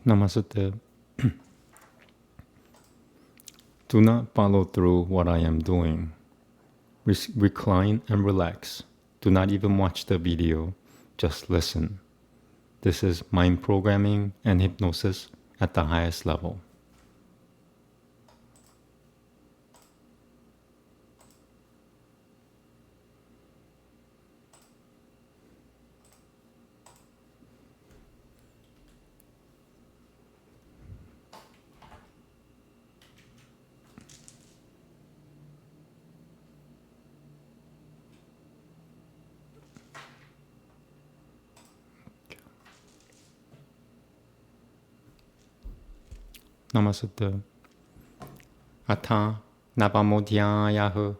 Namaste. Do not follow through what I am doing. Recline and relax. Do not even watch the video. Just listen. This is mind programming and hypnosis at the highest level. Namaste. Atha Navamodhyayah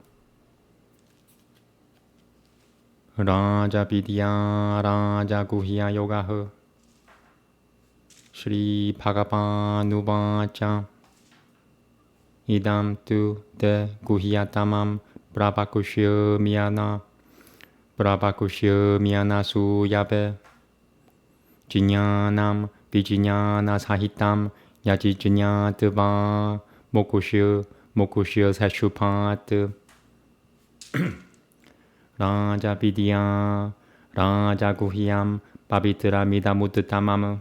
Raja Vidya Raja Guhya Yogah Shri Bhagavanuvāca Idam tu te guhyatamam Brahvakushya miyana suyabe Jnanam vijnana sahitam yajijñātva mokushya sashupat Raja vidya Raja guhyam pavitra midamudtamam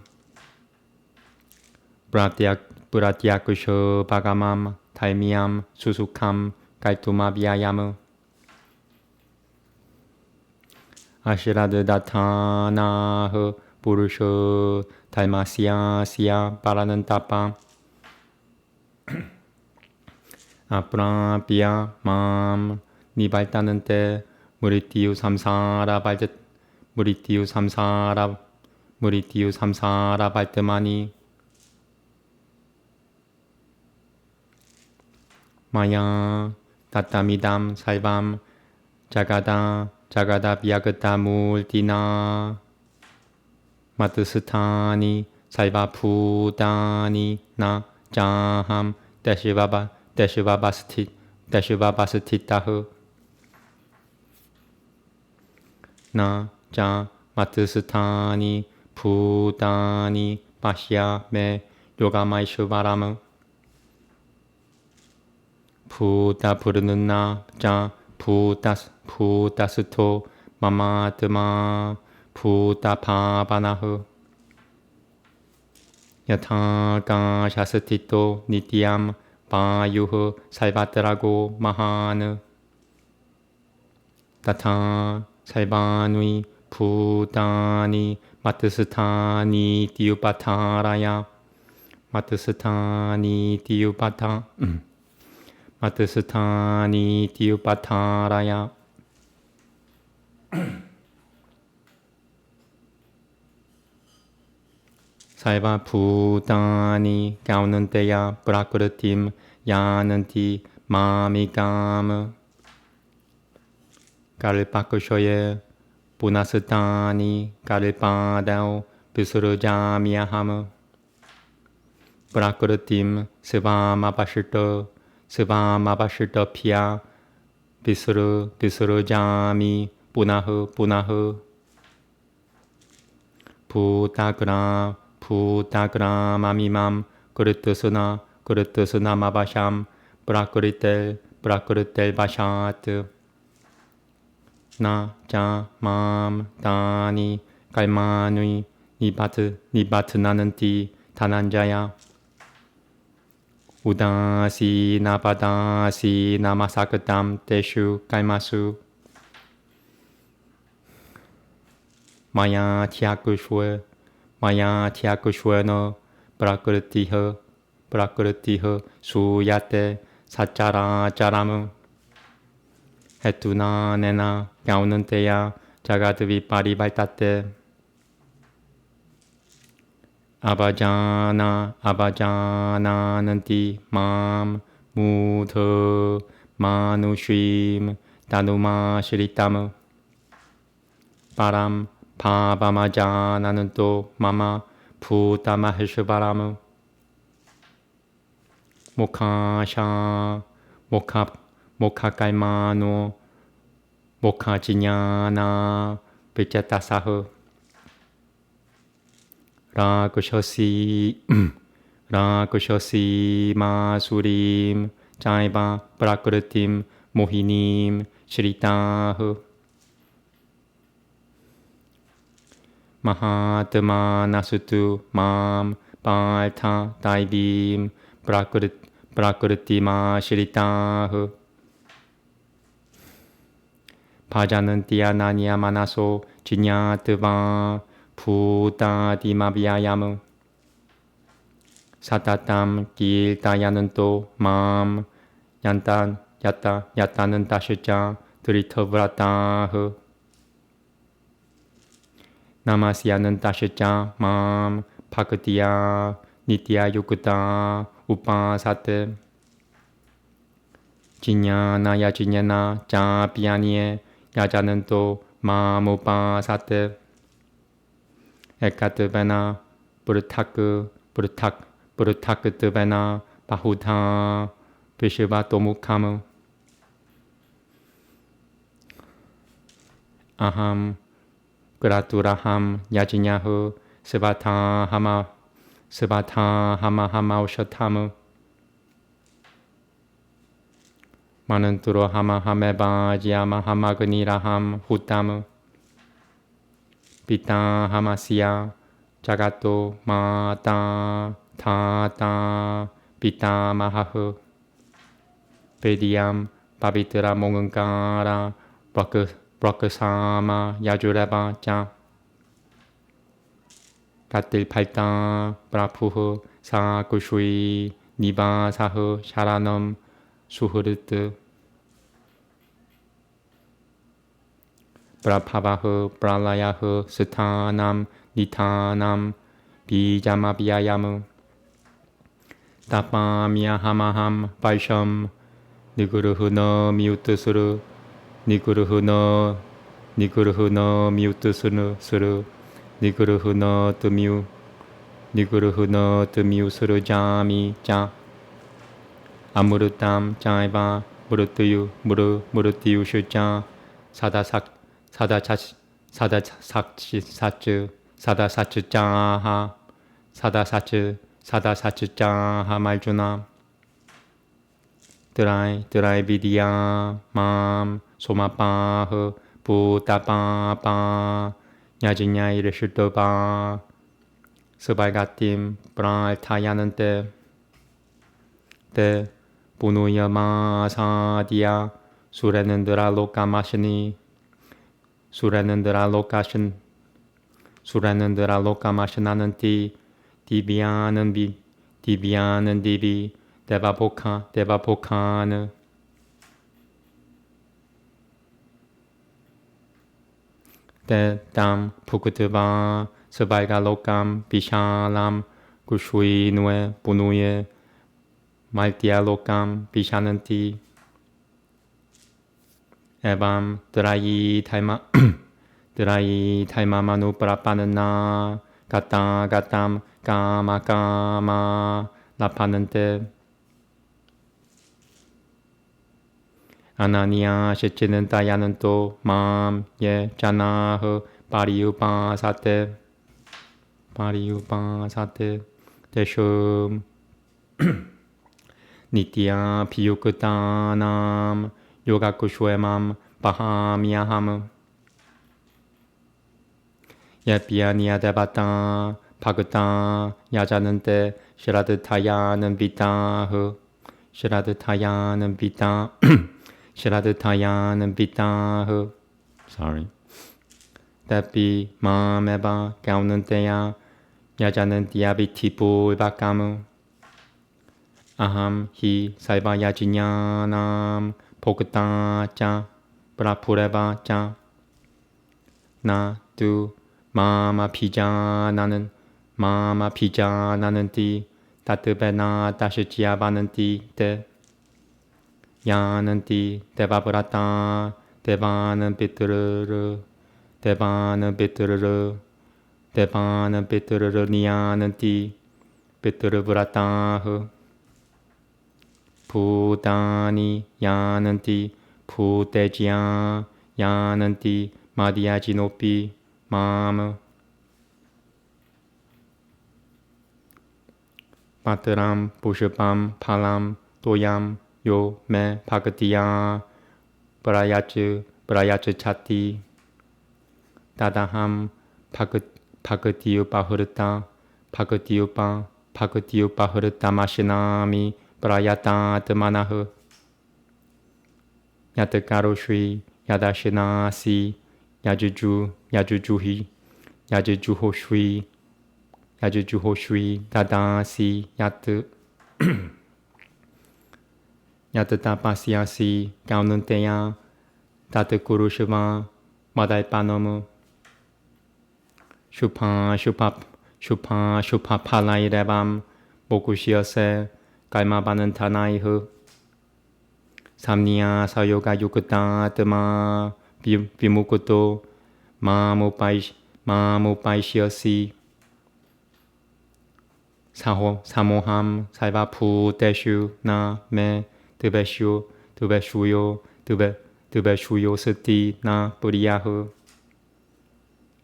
Pratyakusha bhagamam taimyam susukam kaitumabhyayam Ashraddatthānah purusha dharmasya paranantapa aprapya mam nibaltanante murityu samsara baltamani maya tatamidam saivam jagada vyagata multina matusthani saiva bhutani na jaham dashivabhasthitah na ja matusthani bhutani pashya me yogamaishvaram bhuta purnana ja bhutasutho mamatma bhuta pavanah yatha shasatito nityam vayuh salvatrago mahan tatha salvanui bhutani matusthani tyupataraya matusthani tyupataraya Saiva bhutani gaunanteya prakritim yananti mamikam kalpakushoye punasatani kalpadao visurjamyaham prakritim svamabhashita pya visurjami punah Bhutagramamimam kritusuna mabhasham prakritel bashat na ja mam tani kalmanui nibatnananti tananjaya udasi napadasi namasakatam teshu kalmasu maya tyakushvena prakritiha suyate sacharacharam hetuna nena gaunanteya jagadvi parivaltate abhajananti mam mudha manushim tanumashritam param Pavamajanananto mama bhutamaheshvaram mokhakalmano mokhajñāna vichatasah 라쿠셔시 라쿠셔시 마수림 자이바 브라크르팀 모히님 시리타흐 마하트마 나수투 맘 발타 다이빔 브라크르티마 시리타흐 바자는 띠아나니아 마나소 지냐트바 부다디마비아야무 사타탐 길다야는 또맘 야따는 다시자 드리터브라타흐 나마시야는 다시자 맘 파크티야 니티야 유쿠타 우파사테 지냐나야 지냐나 자비아니에 야자는 또 마무파사테 에카트베나 부르타크트베나 바후타 비시바 도무카무 아함 그라투라함 야지냐흐 스바타하마우셔타무 마는투로 하마하메바 지야마하마그니라함 후타무 피타하마시야 자가토 마타 타타 피타마하흐 베디암 바비트라 몽은까라 브라크사마 야주레바자 가틸팔타 브라푸흐 사쿠슈이 니바사흐 샤라넘 수흐르트 브라파바흐 브랄라야흐 스타남 니타남 비자마비아야무 타파미야하마함 발샴 니구르흐너 미우트스르 니구르흐너 미우트스르 니구르흐너 뜨미우스르 자미자 아무르탐 자이바 무르티유슈자 사다사츠자하 말주나 드라이 비디야 맘 소마파흐 부타파파 야지냐이르슈토바 스발가팀 브랄타야는 때 부누야마사디야 수레는드라 로카마시나는 디비아는 디비 데바포카는 데담 푸쿠트바 스발가로캄 비샬람 구슈이누에 부누에 말티아로캄 비샤는티 에밤 드라이 탈마마누 프라파는나 가땀 까마 라파는테 아나니아 시치는 따야는 또맘 예자나흐 파리우파사테 대숑 니티야 비유크타남 요가쿠슈에맘 바하미야함 예피아니아 데바타 파그타 야자는데 시라드타야는 비타흐 sorry 데피 마메바 가우는데야 야자는 디아비티부 바카무 아함 히 살바야지냐남 포그타자 브라푸레바자 나두 마마 피자나는 띠 따뜨베나 다시지아바는 띠때 야는 띠 데바브라타 데바는 비트르르 니아는 띠 비트르브라타흐 부다니 야는 띠 부대지야 야는 띠 마디아지노피 마무 Mataram, Pushapam, Palam, Toyam, Yo, Me, Pagatiya, Prayacha, Chati, Dadaham, Pagatiyo Bahurta, Pagatiyo Bahurta Mashinami, Prayata Tamanaha, Yatakaro Shri, Yadashinasi, Yajujuhi, Yajujuho Shri, Dadasi, Yatatapasyasi, Gaunanteya, Tatakurushava, Madai Panomu, Shupa Palai Rebam, Bokushiase, Kaima Banantanaihu, Samnia Sayoga Yukata, Tama, Vimukuto, Mamupaishiasi, Samoham, Saivapu, Deshu, Na, Me, Tubeshuyo Sati, Na, Puriyahu,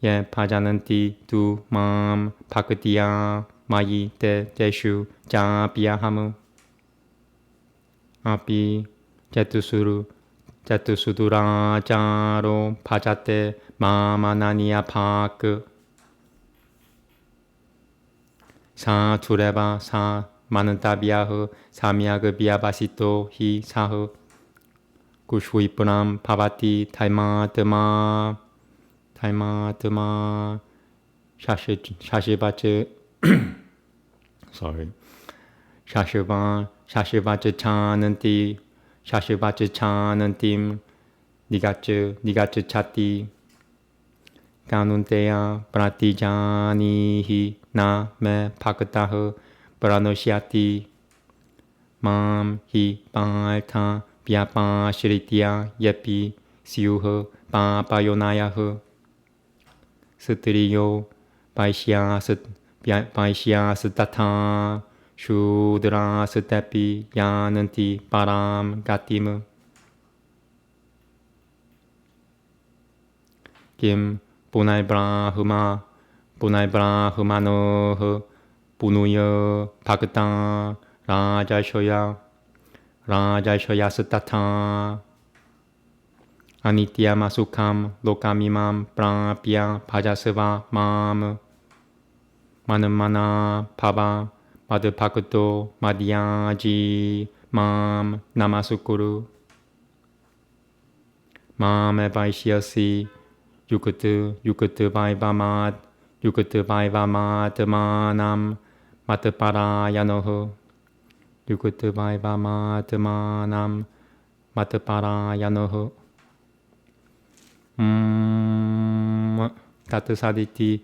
Ye Pajananti, Tu, Mam, Pakatiya, Mayi, Deshu, Ja, Piyahamu, Api, Jatusudura, Jaro, Pajate, Mamanania Pak, Sa Tureba, Sa Manantabiyahu, Samyaga Biabasito, Hi Sahu, Kushwipuram, Pavati, Taima, Shashivacha, sorry, Shashivacha Chanantim, Nigacha Chati, Ganunteya, Pratijani, Na, Me, Pakatahu, Pranosyati, Mam, Hi, Balta, Vyapa, Shritya, Yepi, Siuhu, Papayonayahu, Sutriyo, Vaishya Sutata, Shudra Sutepi, Yananti, Param, Gatimu, Kim, Punai Brahmano, Punuya, Pakata, Rajashoya Sutata, Anitya Masukam, Lokamimam, Prapya, Pajasava, Mam, Manamana, Pava, Madhupakato, Madhyaji, Mam, Namasukuru, Mam Vaishyasi, Yukatu Vaivamad, Manam, Mataparayanoho, Yukatu Vaivamad, Manam, Mataparayanoho, Tatasaditi,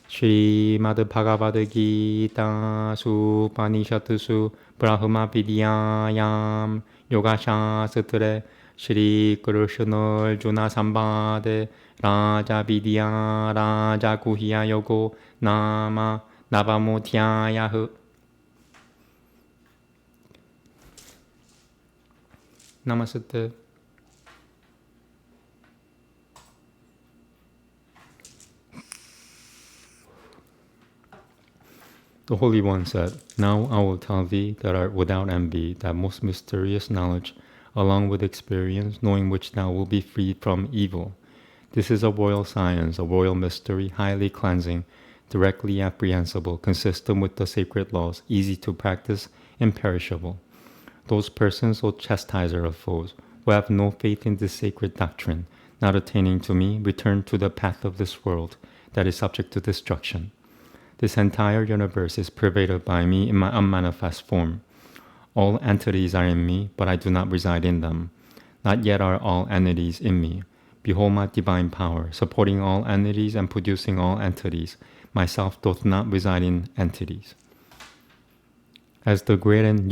Shri Bhagavad Gita, Supanishatusu, Brahma Vidyayam, Yogasha Sutre, Shri Krishna Arjuna Sambade, Raja Vidya, Raja Guhya Yogo, Nama, Navamutyayahu. Namaste. The Holy One said, Now I will tell thee that art without envy, that most mysterious knowledge, along with experience, knowing which thou wilt be freed from evil. This is a royal science, a royal mystery, highly cleansing, directly apprehensible, consistent with the sacred laws, easy to practice, imperishable. Those persons, O chastiser of foes, who have no faith in this sacred doctrine, not attaining to me, return to the path of this world that is subject to destruction. This entire universe is pervaded by me in my unmanifest form. All entities are in me, but I do not reside in them. Not yet are all entities in me. Behold my divine power, supporting all entities and producing all entities. Myself doth not reside in entities. As the great and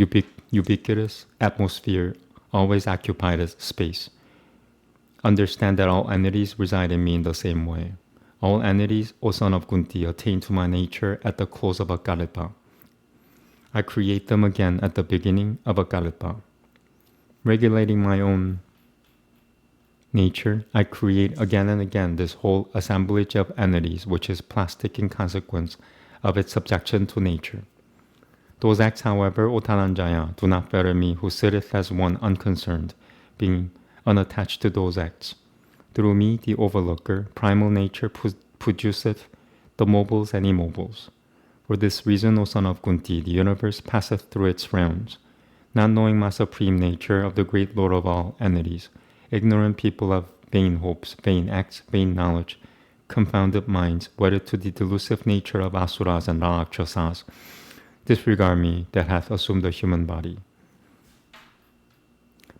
ubiquitous atmosphere always occupies space, understand that all entities reside in me in the same way. All entities, O son of Kunti, attain to my nature at the close of a kalpa. I create them again at the beginning of a kalpa. Regulating my own nature, I create again and again this whole assemblage of entities, which is plastic in consequence of its subjection to nature. Those acts, however, otaranjaya, do not fetter me, who sitteth as one unconcerned, being unattached to those acts. Through me, the overlooker, primal nature produceth the mobiles and immobiles. For this reason, O son of Kunti, the universe passeth through its realms. Not knowing my supreme nature of the great Lord of all entities, ignorant people of vain hopes, vain acts, vain knowledge, confounded minds, wedded to the delusive nature of asuras and rakshasas, disregard me that hath assumed a human body.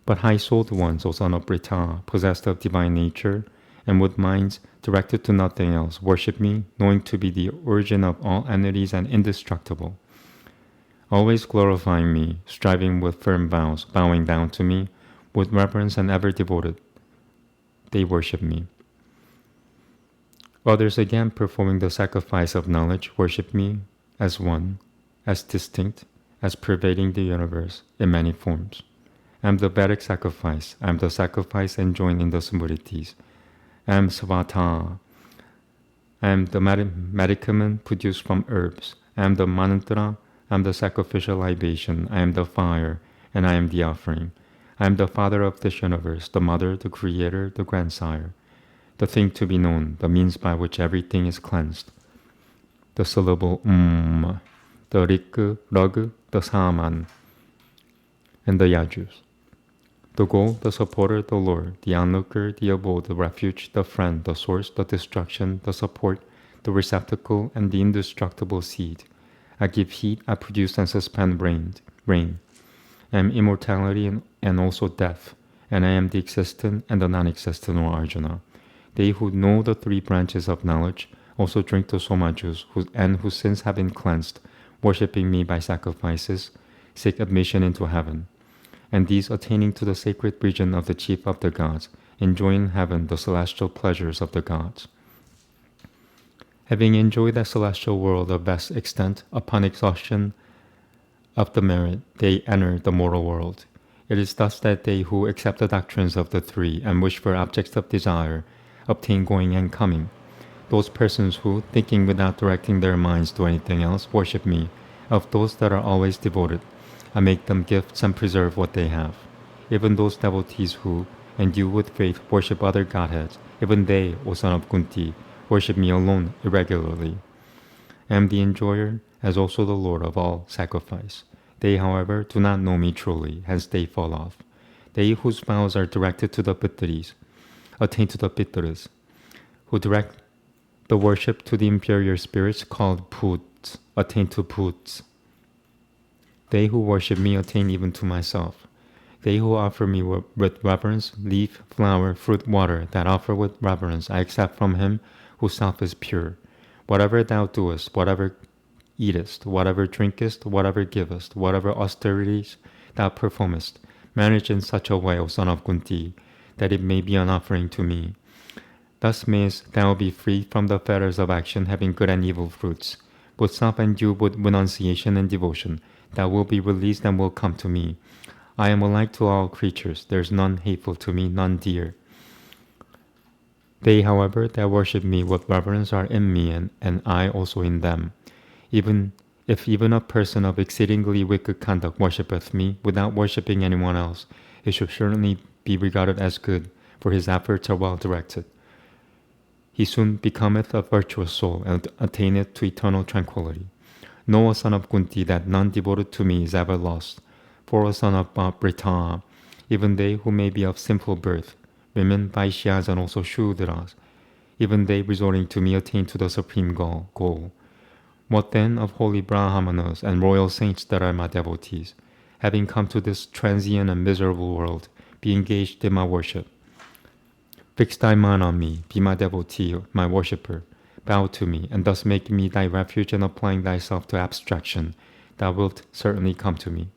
But high-souled ones, O son of Brita, possessed of divine nature, and with minds directed to nothing else, worship me, knowing to be the origin of all entities and indestructible. Always glorifying me, striving with firm vows, bowing down to me, with reverence and ever devoted, they worship me. Others again, performing the sacrifice of knowledge, worship me as one, as distinct, as pervading the universe in many forms. I am the Vedic sacrifice. I am the sacrifice enjoined in the Smritis. I am Svata. I am the medicament produced from herbs. I am the mantra. I am the sacrificial libation. I am the fire, and I am the offering. I am the father of this universe, the mother, the creator, the grandsire, the thing to be known, the means by which everything is cleansed. The syllable the rik, rag, the saman, and the yajus. The goal, the supporter, the lord, the onlooker, the abode, the refuge, the friend, the source, the destruction, the support, the receptacle, and the indestructible seed. I give heat, I produce and suspend rain. I am immortality and also death, and I am the existent and the non-existent, O Arjuna. They who know the three branches of knowledge also drink the soma juice, and whose sins have been cleansed, worshipping me by sacrifices, seek admission into heaven. And these, attaining to the sacred region of the chief of the gods, enjoy in heaven the celestial pleasures of the gods. Having enjoyed that celestial world of vast extent, upon exhaustion of the merit, they enter the mortal world. It is thus that they who accept the doctrines of the three and wish for objects of desire obtain going and coming. Those persons who, thinking without directing their minds to anything else, worship me, of those that are always devoted, I make them gifts and preserve what they have. Even those devotees who, endued with faith, worship other godheads, even they, O son of Kunti, worship me alone irregularly. I am the enjoyer, as also the Lord of all sacrifice. They, however, do not know me truly, hence they fall off. They whose vows are directed to the Pitris, attain to the Pitras, who direct the worship to the inferior spirits called Bhuts, attain to Bhuts. They who worship me attain even to myself. They who offer me with reverence, leaf, flower, fruit, water, that offer with reverence, I accept from him whose self is pure. Whatever thou doest, whatever eatest, whatever drinkest, whatever givest, whatever austerities thou performest, manage in such a way, O son of Kunti, that it may be an offering to me. Thus mayest thou be free from the fetters of action, having good and evil fruits. With self endued with renunciation and devotion, thou wilt be released and will come to me. I am alike to all creatures. There is none hateful to me, none dear. They, however, that worship me with reverence are in me, and I also in them. Even if a person of exceedingly wicked conduct worshipeth me without worshipping anyone else, it should certainly be regarded as good, for his efforts are well directed. He soon becometh a virtuous soul and attaineth to eternal tranquility. Know, O son of Kunti, that none devoted to me is ever lost. For, O son of Brita, even they who may be of simple birth, women, Vaishyas, and also Shudras, even they resorting to me attain to the supreme goal. What then of holy Brahmanas and royal saints that are my devotees? Having come to this transient and miserable world, be engaged in my worship. Fix thy mind on me, be my devotee, my worshipper. Bow to me, and thus make me thy refuge, and applying thyself to abstraction, thou wilt certainly come to me.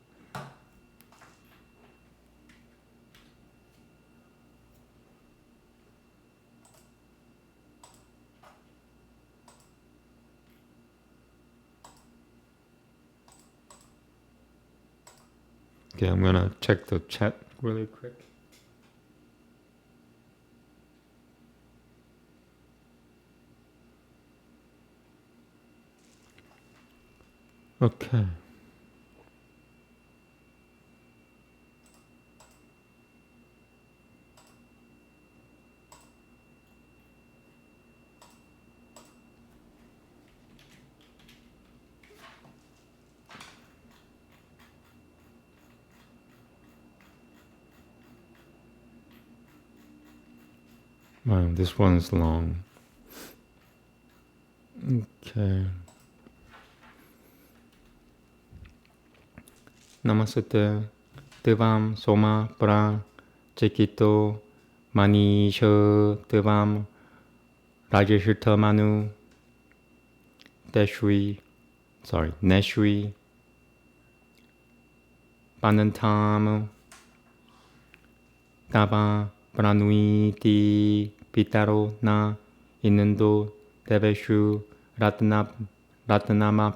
Okay, I'm gonna check the chat really quick. Okay. Wow, this one's long. Okay. Namaste. Devam Soma Pra Chekito Manisha Devam Rajashita Manu Neshri Panantam Taba Pranuiti Pitaro Na Inendo Deveshu Ratanama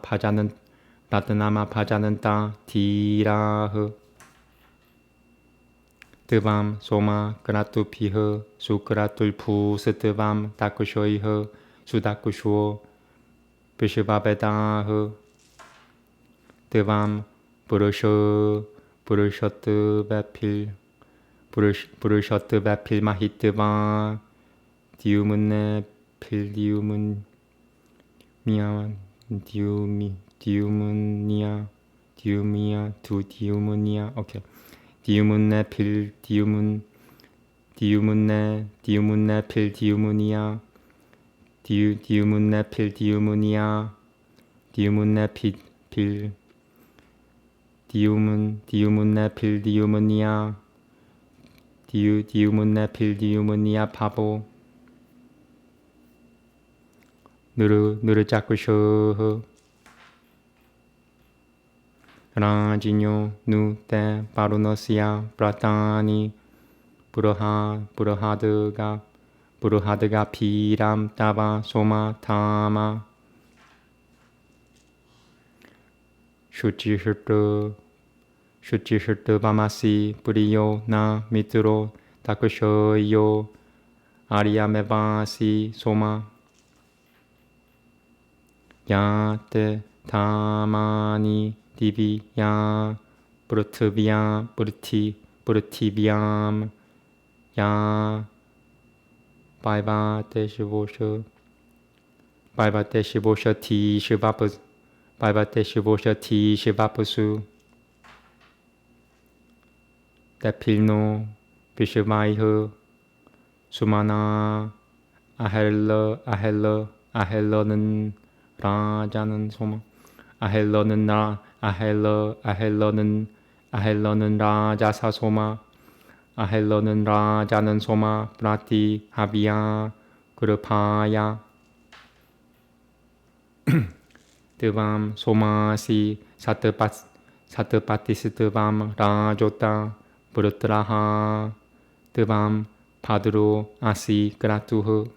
Pajananta Tiraha Devam Soma Kratu Piha Sukratul Pusatavam Dakushoiha Sudakusho Vishvabedaha Devam Purushat Vapil Mahitva Diumune Pil Diumunia okay. Diumunne Pil Diumunne Pil Diumunia Diumunne Pil Diumunia Diumunne Pil Diumunne Pil Diumunia Diumunne Pil Diumunia Pabo Nuru Jakusho Rajinyo Nu Te Parunosia Pratani Purohadaga Piram Tava Soma Tama Shuchishirtu Vamasi Puriyo Na Mituro Takushoyo Aryamevasi Soma Yate Tamani Diviya Purtivyam Ya Bhaivateshivosha Ti Shivapasu Depilno Vishvaiha Sumana Ahelonen Rajanan Soma Ahelonen Rajasa Soma Ahelonen Rajanan Soma Prati Habya Kurupaya Devam Somasi Satapati Devam Rajota Purutraha Devam Paduro Asi Gratuha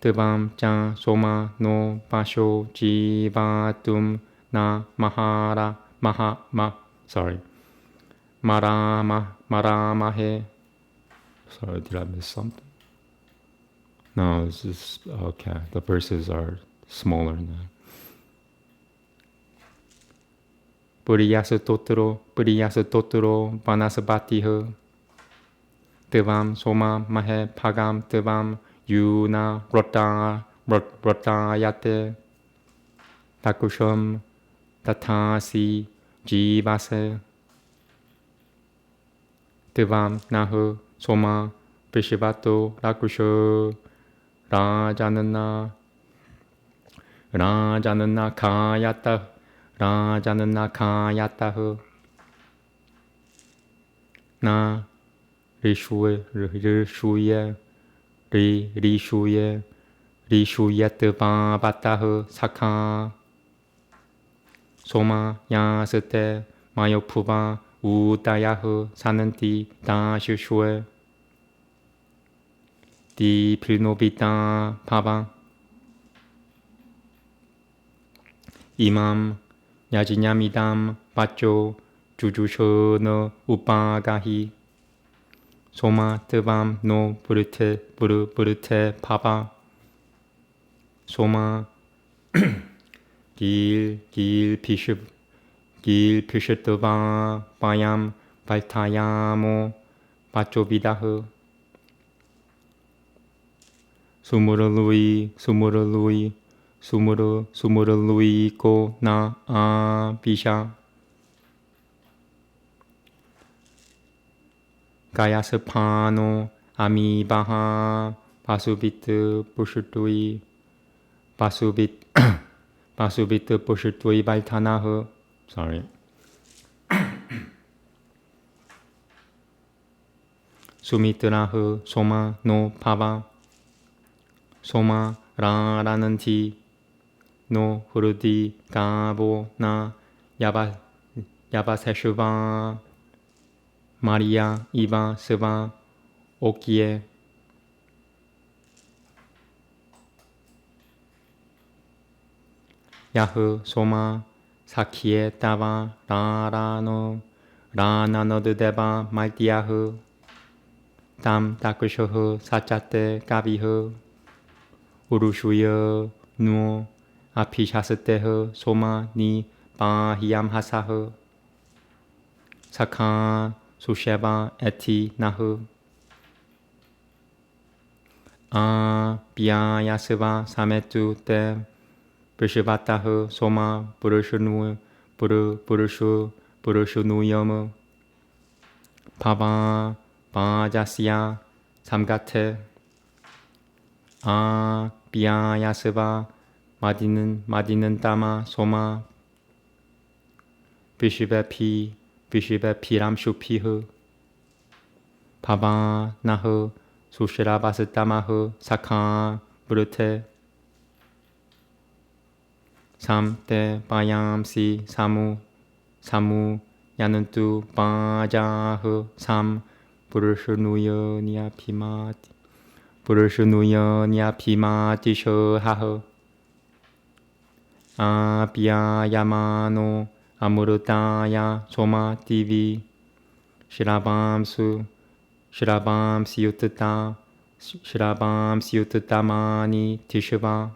Devam Cha Soma No Pasho Jivatum Na Maramahe. Sorry, did I miss something? No, this is okay. The verses are smaller now. Puriyasa Totoro Vanasabatiha Devam Soma Mahe Pagam Devam Yuna Rotayate Takusham Tatasi Jivase Devam Nahu Soma Pishivato Rakusho Rajanana Kayatahu Na Rishuyat Vatahu Sakha Soma Yasate Mayopuva Udayahu Sananti Dashushue Di Pilnobita Pava Imam Yajinyamidam Pacho Jujushono Upagahi Soma Devam No Burute Pava Soma Gil Pishetava Bayam Valtayamo Pacho Vidahu Sumurului Ko Na Pisha Gayasapano 아미바하 바수비트 부슈뚜이 바수비트 바수비트 부슈뚜이 발타나흐 sorry 수미트라흐 소마 노 파바 소마 라라는 티 노 후르디 가보 나 야바세슈바 마리아 이바 스바 오키에 야흐 소마 사키에 따바 라나노드 데바 말티아흐 땀 다크쇼흐 사짜떼 까비흐 우루슈여 누오 아피샤스테흐 소마 니 바히암 하사흐 사카 수셰바 에티 나흐 아 비아야스바 사메투 테 브시바타흐 소마 부르슈누여무 바바 바자시야 삼가테 아 비아야스바 마디는 따마 소마 비시베 피람슈피흐 바바 나흐 수시라바스 따마흐 사카 브르테 삼테 바얌시 사무 야는뚜 바자흐 삼 부르슈누여니아 피마티쇼하흐 아비아야마노 아무르타야 소마 티비 시라밤시우트타마니 티슈바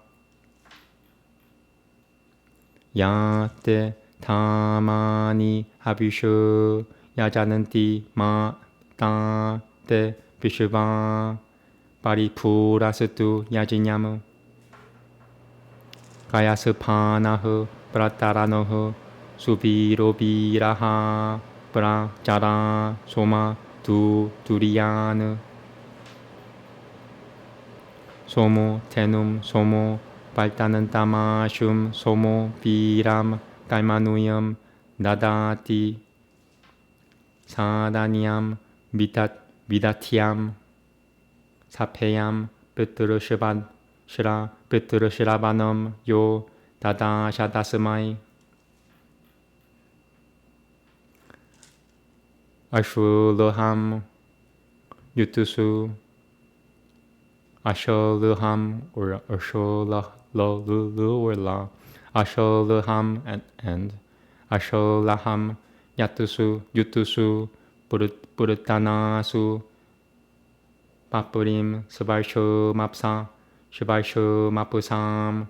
야테 타마니 하비슈 야자는티 마타테 비슈바 파리푸라스투 야지냐무 가야스파나흐 브라타라노흐 수비로비라하 브라자라 소마 두리야느 소모 테눔 소모 발타는 따마슘 소모 비람 깔마누염 나다티 사다니암 미다티암 사페얌 르트르시라바넘 요 다다샤다스마이 아슐르함 유투수 아셜르함 or 아셜라르르라 아셜르함 and 아셜라함 유투수 부르타나수 마뿌림 스발쇼 맙사 슈발쇼 마뿌삼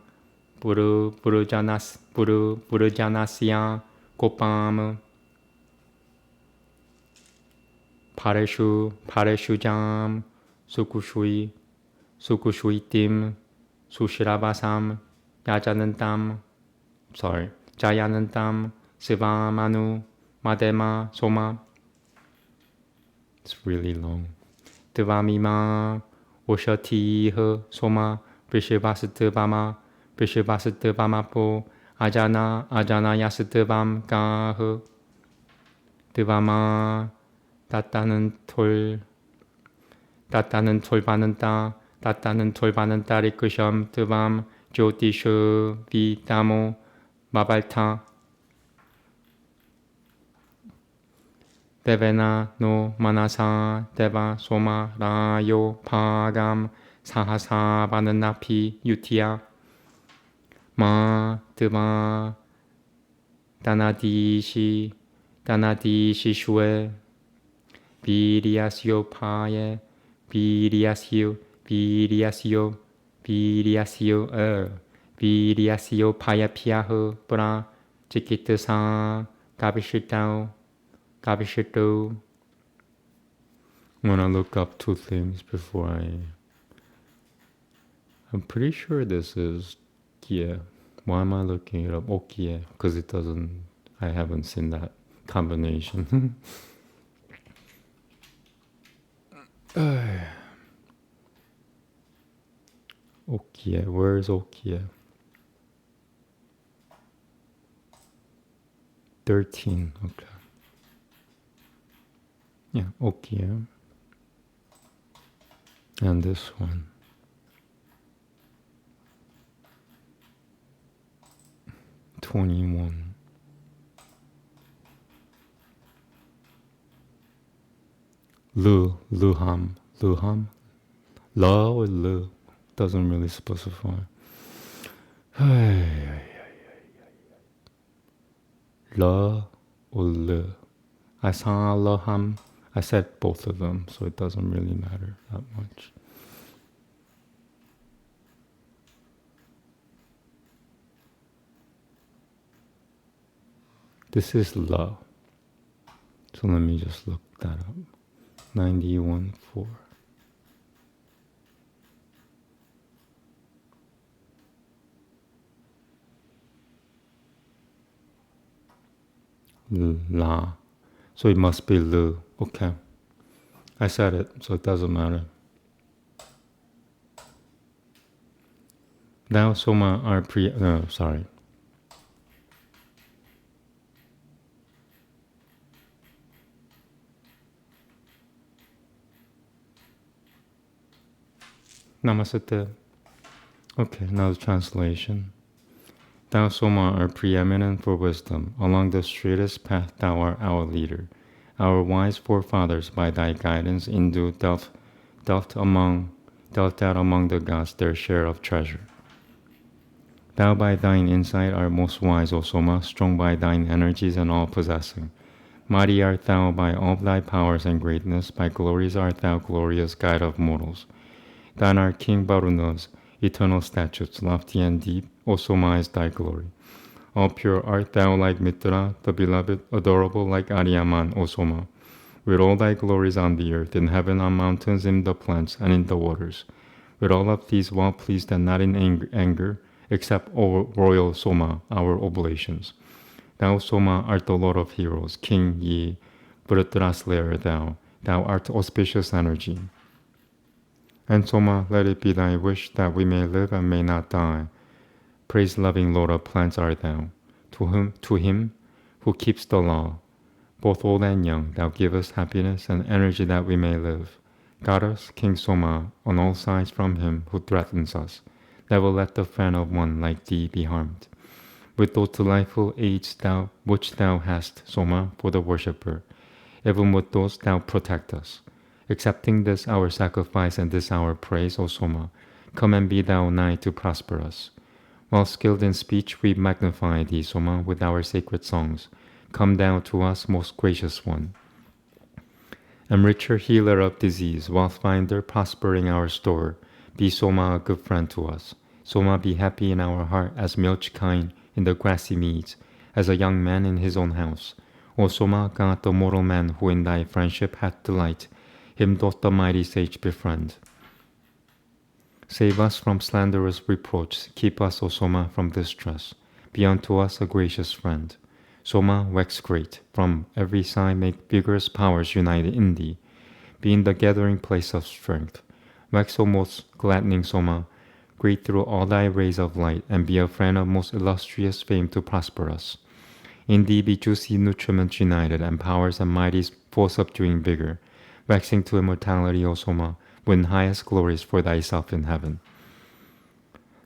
부르자나시아 고밤 파레슈잠 수쿠슈이팀 수시라바삼 자야는 땀 스바마누 마데마 소마 It's really long. 드바미마 오셔티흐 소마 비시바스트바마포 아자나야스트밤 가흐 드바마 따따는 톨바는 따리크샴 드밤 조티슈 비타모 마발타 데베나 노 마나사 데바 소마 라요 파감 사하사바는 나피 유티야 마 드바 다나디시 슈에 비리아시오 파에 비리아시오 파야 피아흐 브라 지키트사 가비시타오 I'm gonna look up two things before I'm pretty sure this is Kie. Why am I looking it up? Okie, because I haven't seen that combination. Okie, where is Okie? 13, okay. Yeah, Okie. And this one. 21. Luham. La or Lu? Doesn't really specify. La or Lu? I saw Laham. I said both of them, so it doesn't really matter that much. This is La. So let me just look that up. 91.4. La. So it must be Lu. Okay. I said it, so it doesn't matter. Thou Soma are sorry. Namaste. Okay, now the translation. Thou Soma are preeminent for wisdom. Along the straightest path thou art our leader. Our wise forefathers by thy guidance dealt out among the gods their share of treasure. Thou by thine insight art most wise, O Soma, strong by thine energies and all-possessing. Mighty art thou by all thy powers and greatness, by glories art thou glorious guide of mortals. Thine art King Baruna's eternal statutes, lofty and deep, O Soma is thy glory. All pure art thou like Mitra, the beloved, adorable like Aryaman, O Soma. With all thy glories on the earth, in heaven, on mountains, in the plants, and in the waters. With all of these well pleased and not in anger, except, O royal Soma, our oblations. Thou Soma art the Lord of heroes, King Yi, Vritrā slayer thou art auspicious energy. And Soma, let it be thy wish that we may live and may not die. Praise-loving Lord of plants art thou. To him who keeps the law, both old and young, thou givest happiness and energy that we may live. Guard us, King Soma, on all sides from him who threatens us. Never let the friend of one like thee be harmed. With those delightful aids which thou hast, Soma, for the worshipper, even with those thou protect us. Accepting this our sacrifice and this our praise, O Soma, come and be thou nigh to prosper us. While skilled in speech, we magnify thee, Soma, with our sacred songs. Come down to us, most gracious one. Enricher healer of disease, wealth finder, prospering our store. Be Soma a good friend to us. Soma be happy in our heart as milch kine in the grassy meads, as a young man in his own house. O Soma, God the mortal man who in thy friendship hath delight, him doth the mighty sage befriend. Save us from slanderous reproach, keep us, O Soma, from distress. Be unto us a gracious friend. Soma, wax great, from every side make vigorous powers united in thee. Be in the gathering place of strength. Wax, O most gladdening Soma, great through all thy rays of light, and be a friend of most illustrious fame to prosper us. In thee be juicy nutriments united, and powers and mighty force-subduing vigor, waxing to immortality, O Soma, win highest glories for thyself in heaven.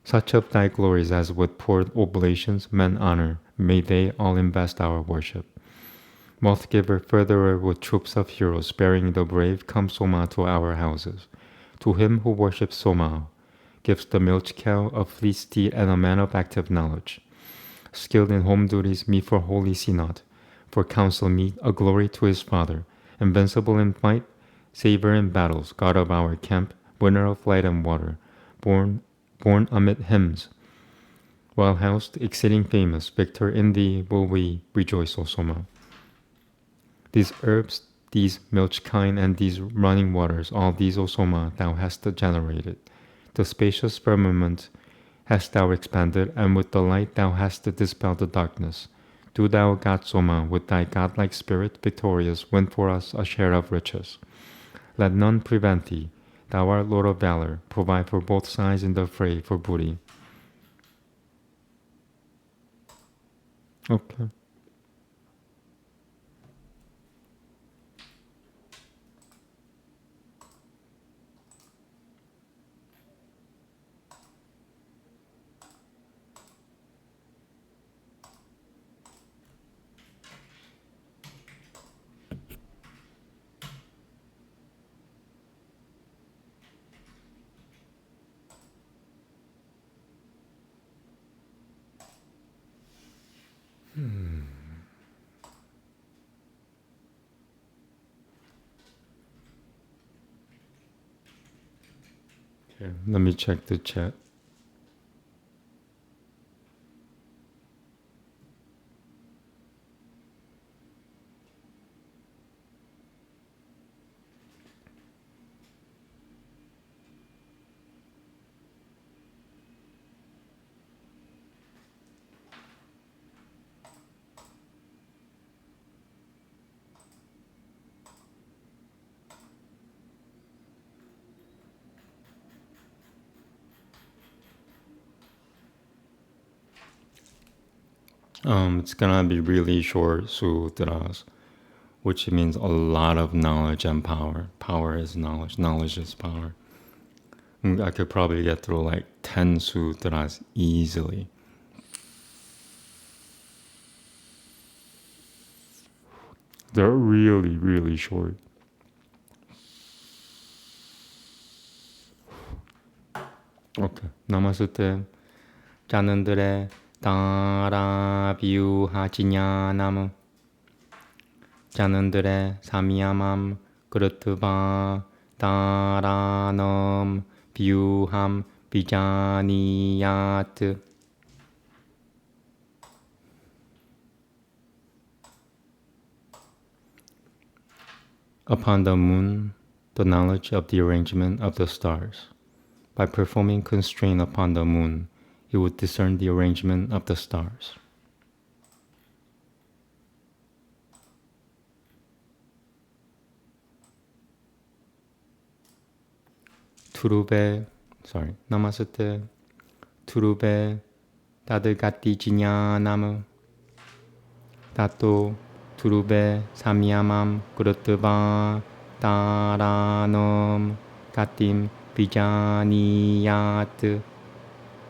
Such of thy glories as with poor oblations men honor, may they all invest our worship. Wealth giver, furtherer with troops of heroes, sparing the brave, come Soma to our houses. To him who worships Soma, gives the milch cow, a fleet steed, and a man of active knowledge. Skilled in home duties, meet for holy synod, for council meet, a glory to his father, invincible in fight, saver in battles, god of our camp, winner of light and water, born amid hymns. While housed, exceeding famous, victor in thee will we rejoice, O Soma. These herbs, these milch kine, and these running waters, all these, O Soma, thou hast generated. The spacious firmament hast thou expanded, and with the light thou hast dispelled the darkness. Do thou, God Soma, with thy godlike spirit, victorious, win for us a share of riches. Let none prevent thee. Thou art Lord of valor. Provide for both sides in the fray for booty. Okay. Okay, let me check the chat. It's gonna be really short sutras, which means a lot of knowledge and power. Power is knowledge. Knowledge is power. I could probably get through like 10 sutras easily. They're really, really short. Okay. Namaste. 자는들의 따라 비유하지냐 나무. 자는들의 삼야맘 그렇드바 따라넘 비유함 비자니야트. Upon the moon, the knowledge of the arrangement of the stars. By performing constraint upon the moon, he would discern the arrangement of the stars. Namaste. Turube, 다들 같이 지냐 나무. 다또 두루베 삼야맘 그렇드바 따라놈 가팀 비자니야트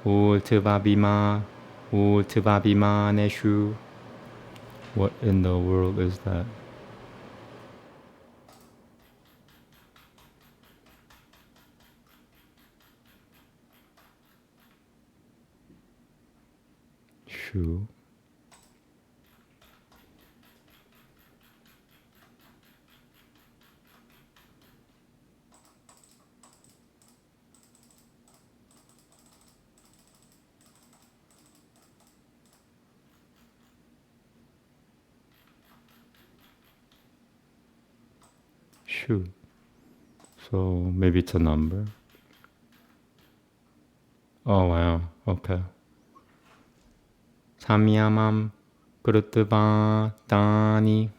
울트바비마네슈. What in the world is that? Shu. Shu. So maybe it's a number. Oh wow, okay. 삼야맘 그르트바 따니.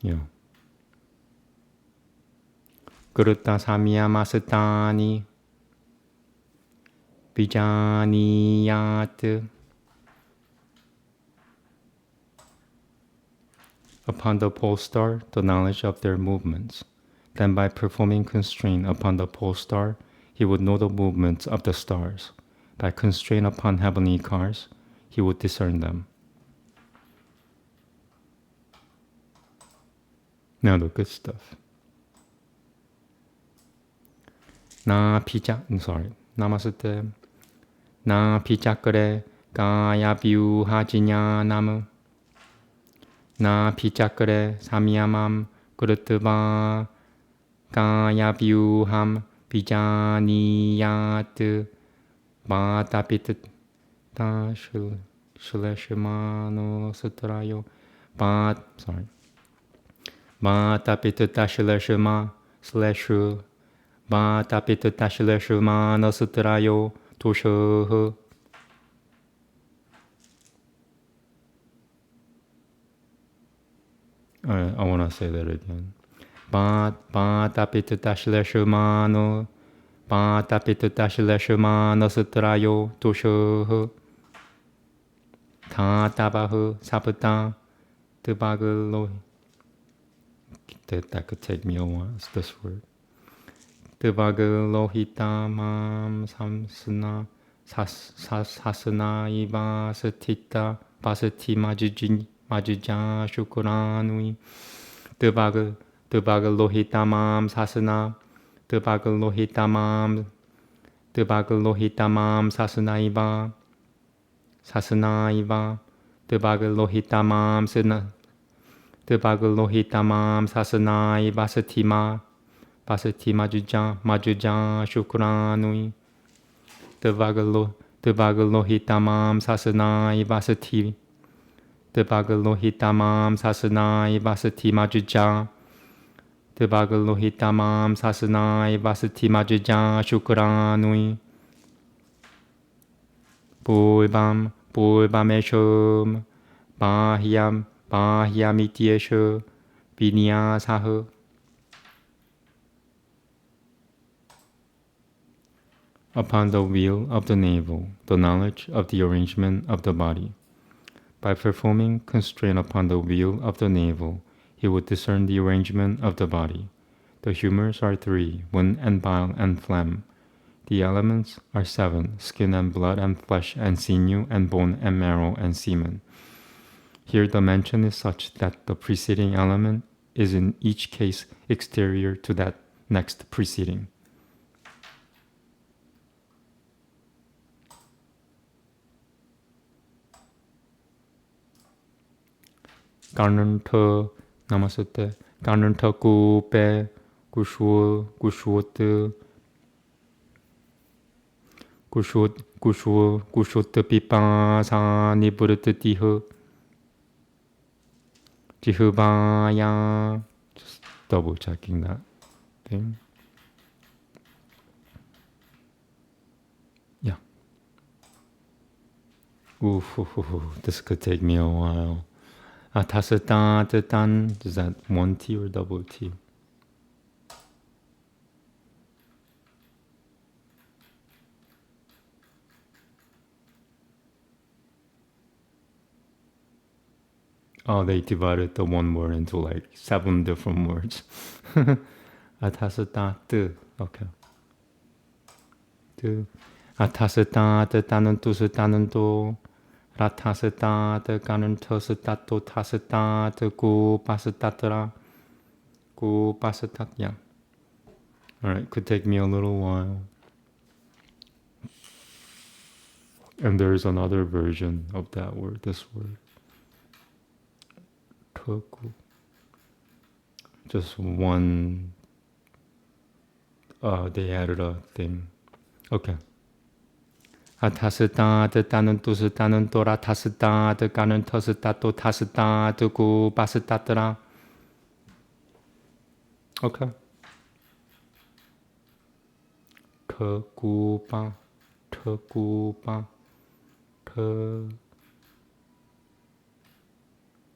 Yeah. 그르타 삼야마스타니 비자니야트. Upon the pole star, the knowledge of their movements. Then by performing constraint upon the pole star, he would know the movements of the stars. By constraint upon heavenly cars, he would discern them. Now the good stuff. Namaste. 나 피자그레 가야 비유하지냐 나무. 나 피자그레 삼야맘 그르트바 가야 비유함 비자니야트 마타피트 다실레시마노 스트라요 마타피트 다실레시마 슬래슈 마타피트 다실레시마노 스트라요 도셔흐. I want to say that again. Ba tapitu tashleshumano. Ba tapitu tashleshumano sutrayo tosho. Ta tabahu saputa tubagalo. That could take me a while. It's this word. Tubagalo mam samsuna sasana iba satita basati majuja shukuranui. Tubagalohitamam sasana. Tubagalohitamam sasana iba. Sasana iba. Tubagalohitamam sasana. Tubagalohitamam sasana iba satima. Basati majuja shukuranui. Tubagalohitamam sasana iba sati. Tubagalohitamam sasana iba sati majuja. Tubagalohitamam sasana iba sati majuja shukuranui. Pulbam eshom. Bahyam ityesho. Vinyasaho. Upon the wheel of the navel, the knowledge of the arrangement of the body. By performing constraint upon the wheel of the navel, he would discern the arrangement of the body. The humors are 3, wind and bile and phlegm. The elements are 7, skin and blood and flesh and sinew and bone and marrow and semen. Here the mention is such that the preceding element is in each case exterior to that next preceding. Garnanta namasate garnanta kupe kushuote pipa sa niburute tihubaya. Just double checking that thing. Yeah. This could take me a while. Atasata tetan. Is that one T or double T? Oh, they divided the one word into like 7 different words. Atasata te. Okay. Te. Atasata tetanan tusetanan to. Ratasata te kanan tosetato tasata te ku pasatatara. Ku pasatat. Yeah. Alright, could take me a little while. And there's another version of that word, this word. Toku. Just one, they added a thing. Okay. Atasata te tanan tusetanan tora tasata te kanan tosetato tasata te ku pasatatara. Okay. Tekupa. Tekupa.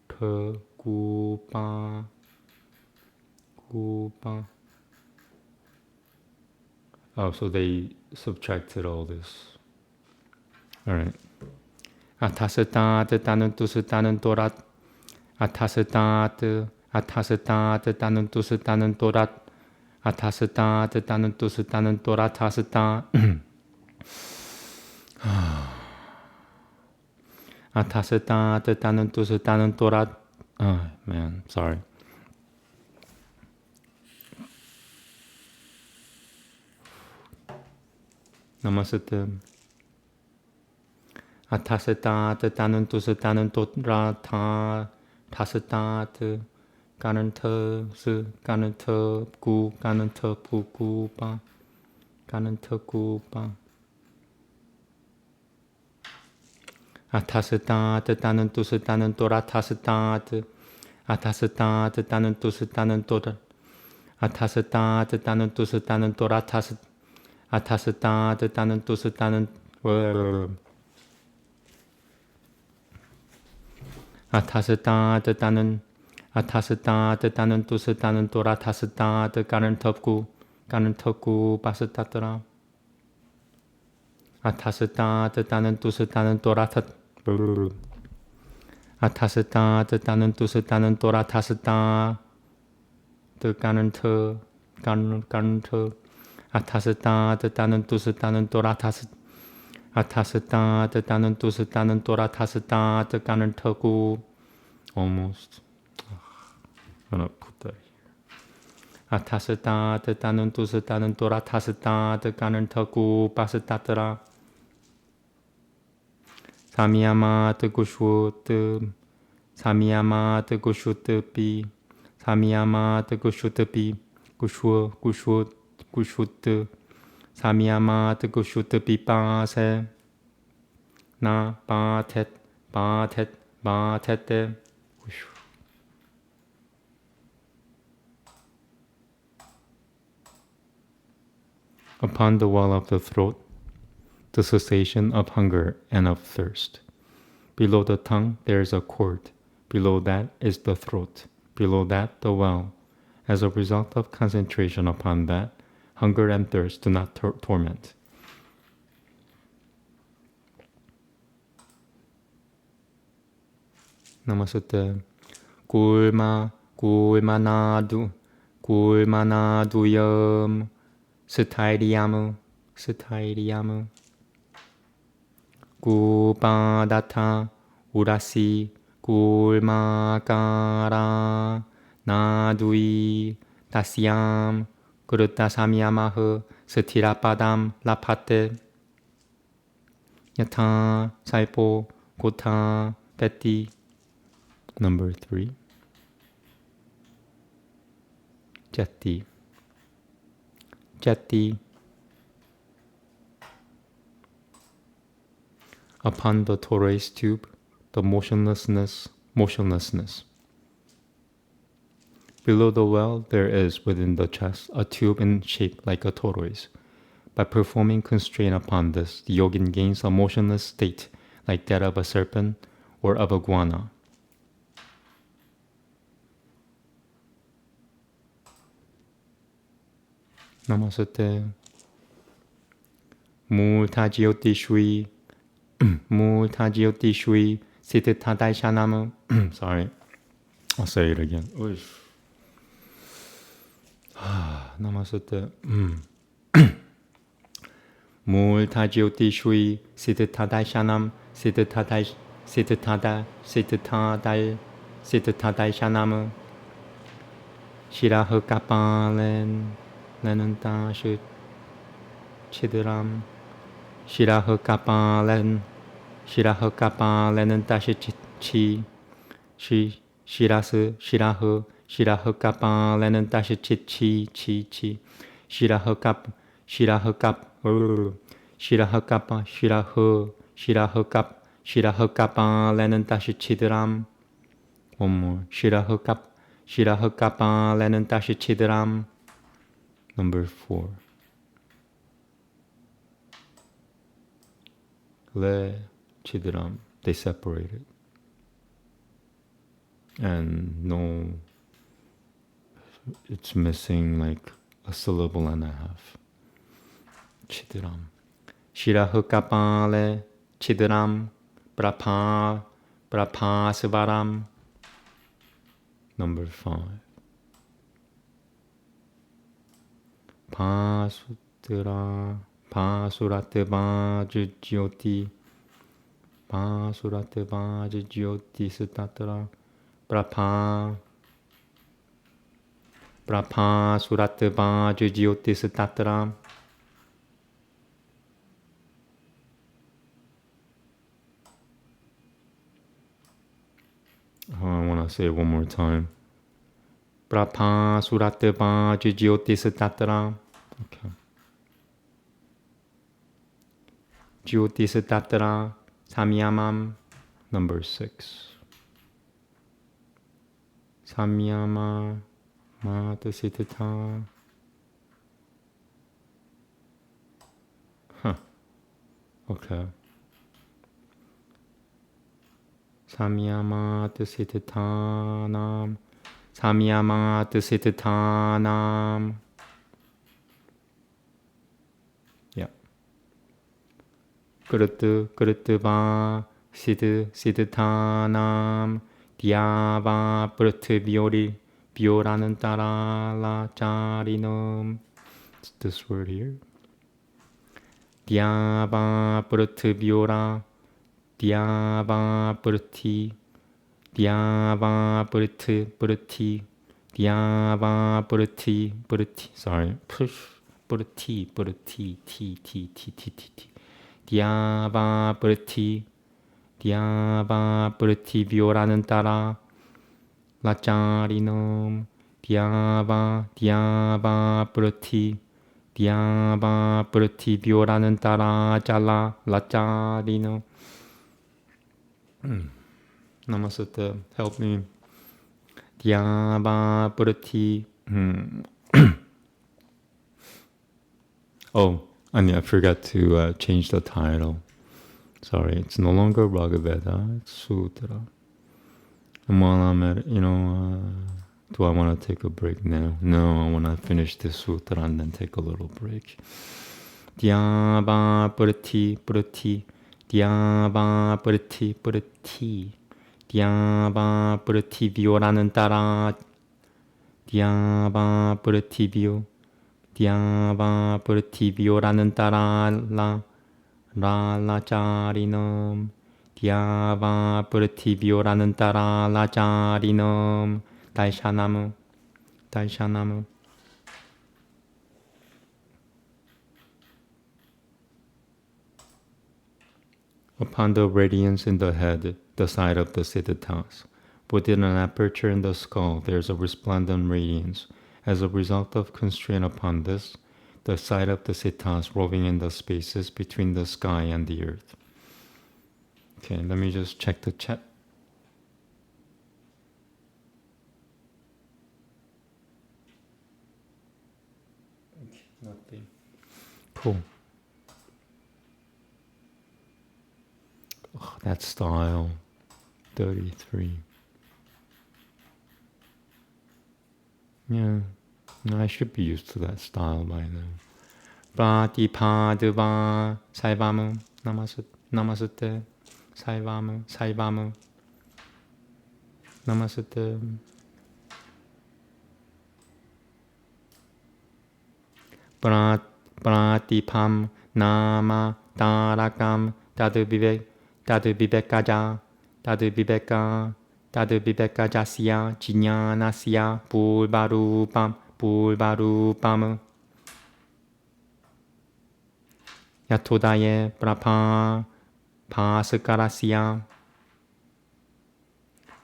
Tekupa. Kupa. Oh, so they subtracted all this. Alright. Atasata te tanan tusetanan torat. Atasata te tanan tusetanan torat. Atasata te tanan tusetanan torat tasata. Atasata te tanan tusetanan torat. Oh man, sorry. Namaste. Atasata te tanan tusetanan torat tasata te kananta se kananta ku kananta pukupa kananta kupa. Atasata te tanan tusetanan torat tasata te. Atasata te tanan tusetanan torat. Atasata te tanan tusetanan torat tasata. Atasata te tanan tusetanan. Atasata te tanan. 아타스타 뜻하는 뚜스타는 또라타스타 뜻가는 덥고 가는 턱구 바스타더라. 아타스타 뜻하는 뚜스타는 또라타 아타스타 뜻하는 뚜스타는 또라타스타 뜻가는 턱 가는 턱 아타스타 뜻하는 뚜스타는 또라타스 아타스타 뜻하는 뚜스타는 또라타스타 뜻가는 턱구 almost gonna put that here. 아타스타 뜻하는 뚜스타는 또라타스타 뜻가는 턱구 바스타더라. 사미야마 뜻구슈 뜻 사미야마 뜻구슈 뜻비 사미야마 뜻구슈 뜻비 구슈 뜻 사미야마 뜻구슈 뜻비 빠세 나 바텟 바텟 구슈. Upon the wall of the throat, the cessation of hunger and of thirst. Below the tongue there is a cord. Below that is the throat. Below that the well. As a result of concentration upon that, hunger and thirst do not torment. Namaste. 굴마나두염 스타이리야무 구바다타 우라시 굴마가라 나두이 다시얌 그르타사미야마흐 스티라바담 라파테 야타 살포 고타 베티. Number 3. Jati. Upon the torus tube, the motionlessness. Below the well, there is within the chest a tube in shape like a tortoise. By performing constraint upon this, the yogin gains a motionless state like that of a serpent or of a guana. Namaste. Multajioti shui siddhata shanam. Sorry, I'll say it again. Namaste. Multajioti shui siddhata shanam siddhata shanam. Shiraha kapalen lenanta shut chidiram. Shiraha kapalen tashi chi shiraha kapalen tashi chi shiraha kapalen tashi chidiram. One more. Shiraha kapalen tashi chidiram. Number 4. Le Chidram. They separated. And no, it's missing like a syllable and a half. Chidram. Shiraha kapale Chidram. Brapa Sivaram. Number 5. Pasurate Bajyoti Sutatra Brapa Surate Bajyoti Sutatra. I want to say it one more time. Brapa Surate Bajyoti Sutatra. Okay. Jyotisatatra Samyamam. Number 6. Samyama Matasitata. Okay. Samyama Tasitatanam Samyama Siddhanam. Yeah. Krutva Siddhanam. Dhyava Prithvyori Vyoranantara Charinam. It's this word here. Dhyava Prithvyora. Dhyava Prithi. Dhyava Prithi. Dhyava Prithi. Sorry. Prithi. Dhyava Prithi. Dhyava Prithi Vyoranan Tara Lacharinam. Dhyava Prithi. Dhyava Prithi Vyoranan Tara Jala Lacharinam. Namaste, help me. Dhyava Prithi. Oh, and I forgot to change the title. Sorry, it's no longer Bhagavata, it's Sutra. And while I'm at, do I want to take a break now? No, I want to finish this sutra and then take a little break. Dhyava Prithi. Dhyava Prithi. Dhyava Prithi Vyoranan Tara. Dhyava Prithi Vyo. Dhyava Prithi Vyoranan Tara La Charinam. Dhyava Prithi Vyoranan Tara La Charinam. Daishanamu. Upon the radiance in the head, the side of the Siddharthas, within an aperture in the skull, there is a resplendent radiance. As a result of constraint upon this, the side of the Siddharthas roving in the spaces between the sky and the earth. Okay, let me just check the chat. Nothing. Cool. Oh, that style. 33. Yeah, no, I should be used to that style by now. Pratipadva Saivamu Namaste Saivamu Namaste. Pratipam Nama Tarakam Tadu Vivekaja Jasya Jnanasya Pulvarupam Yatodaye Prapa Pasakarasya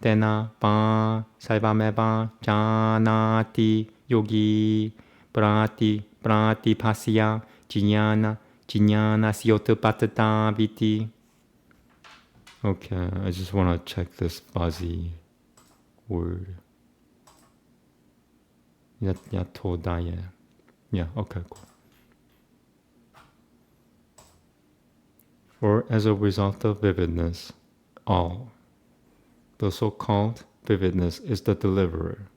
Tena Pa Saivameva Janati Yogi Pratipasya Jnanasyotapattata Viti. Okay, I just want to check this fuzzy word. Yatodaye. Yeah, okay, cool. Or as a result of vividness, all. The so-called vividness is the deliverer.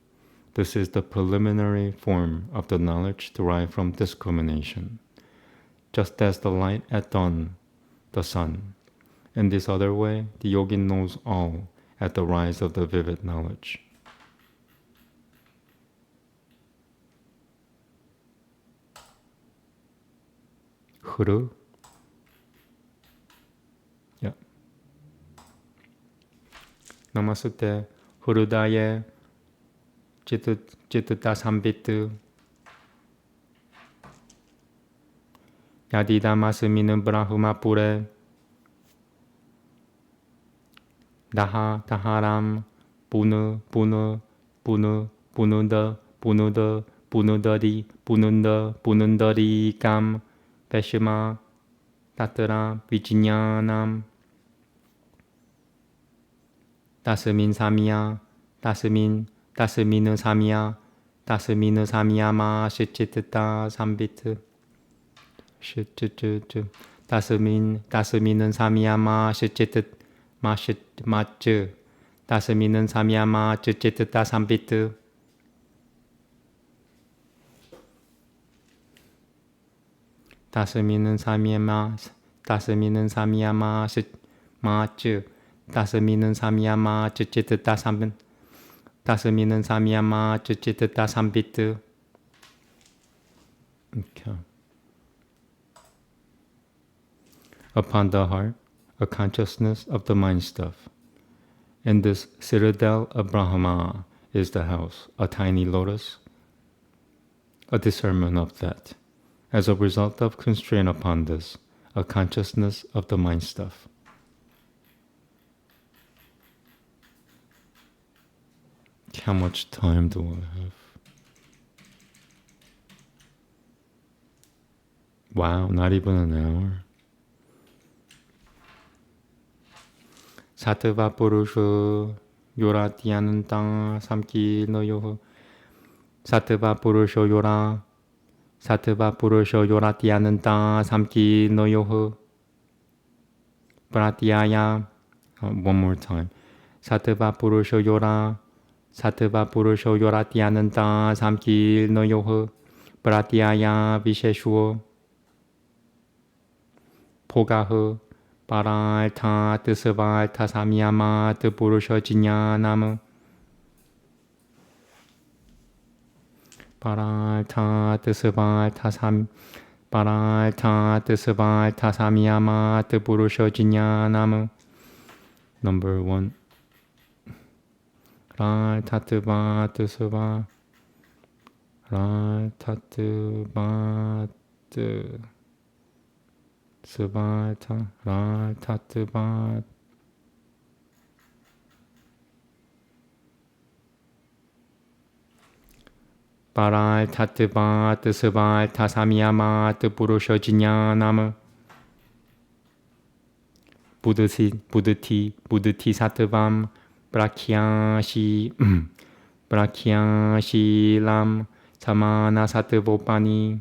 This is the preliminary form of the knowledge derived from discrimination. Just as the light at dawn, the sun. In this other way, the yogin knows all at the rise of the vivid knowledge. Huru? Yeah. Namaste. Hurudaye. Chitta sambitu. Yadidamasuminu brahumapure. Daharam punundari kam Veshima Tatara Vijnanam Tasmin Samya Ma Shichitata Sambit Tasmin Samya Ma Shichit Machu Tasmin Samya Ma Chichitata Sambit 다스미는 사미야마 다스미는 사미야마 마츠 다스미는 사미야마 쯔찌트 다삼 다스미는 사미야마 쯔찌트 다삼비트. Okay. Upon the heart, a consciousness of the mind stuff. In this citadel of Brahma is the house, a tiny lotus, a discernment of that. As a result of constraint upon this, a consciousness of the mind stuff. How much time do I have? Wow, not even an hour. 사트바 puruṣa yoratiyanan tang samki no yoho. 사트바 puruṣa yora. 사트바 puruṣa yoratiyanan tang samki no yoho. Pratyaya. One more time. 사트바 puruṣa yora. 사트바 puruṣa yoratiyanan tang samki no yoho. Pratyaya visheshuo. 포가흐 바랄타 뜨스발타 사미야마 뜨부르셔 지냐나무 바랄타 뜨스발타 사미야마 뜨부르셔 지냐나무. Number 1. 랄타뜨바 뜨스바 랄타뜨바 뜨 스바타 랄타뜨바 바랄타뜨바 뜨스발타 사미야마 뜨부르셔 지냐나무. 부드티 사뜨밤 브라키야시람 사마나 사뜨보빠니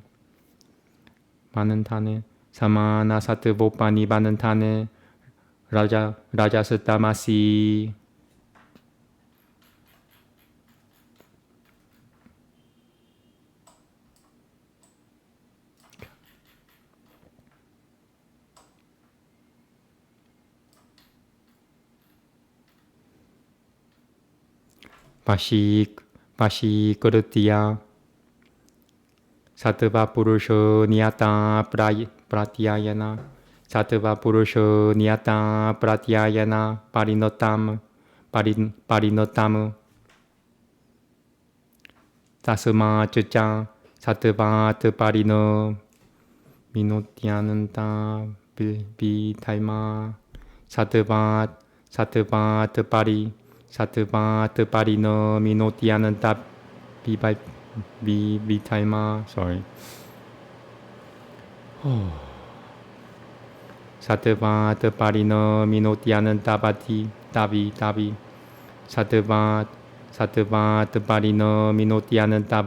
마는타네 사마나 사뜨보빠니 바는타네 라자스타마시. 바시끄르티야 사트바 puruṣa niyata pratyayana 사트바 puruṣa niyata pratyayana parinotam tasma 쯔짜 사트바 트파리노 미노티아는타 비타이마 사트바 트파리 사트바 트파리노 미노티아는타 비타이마. Sorry. 사트바 트파리노 미노티아는타 타비 사트바 트파리노 미노티아는타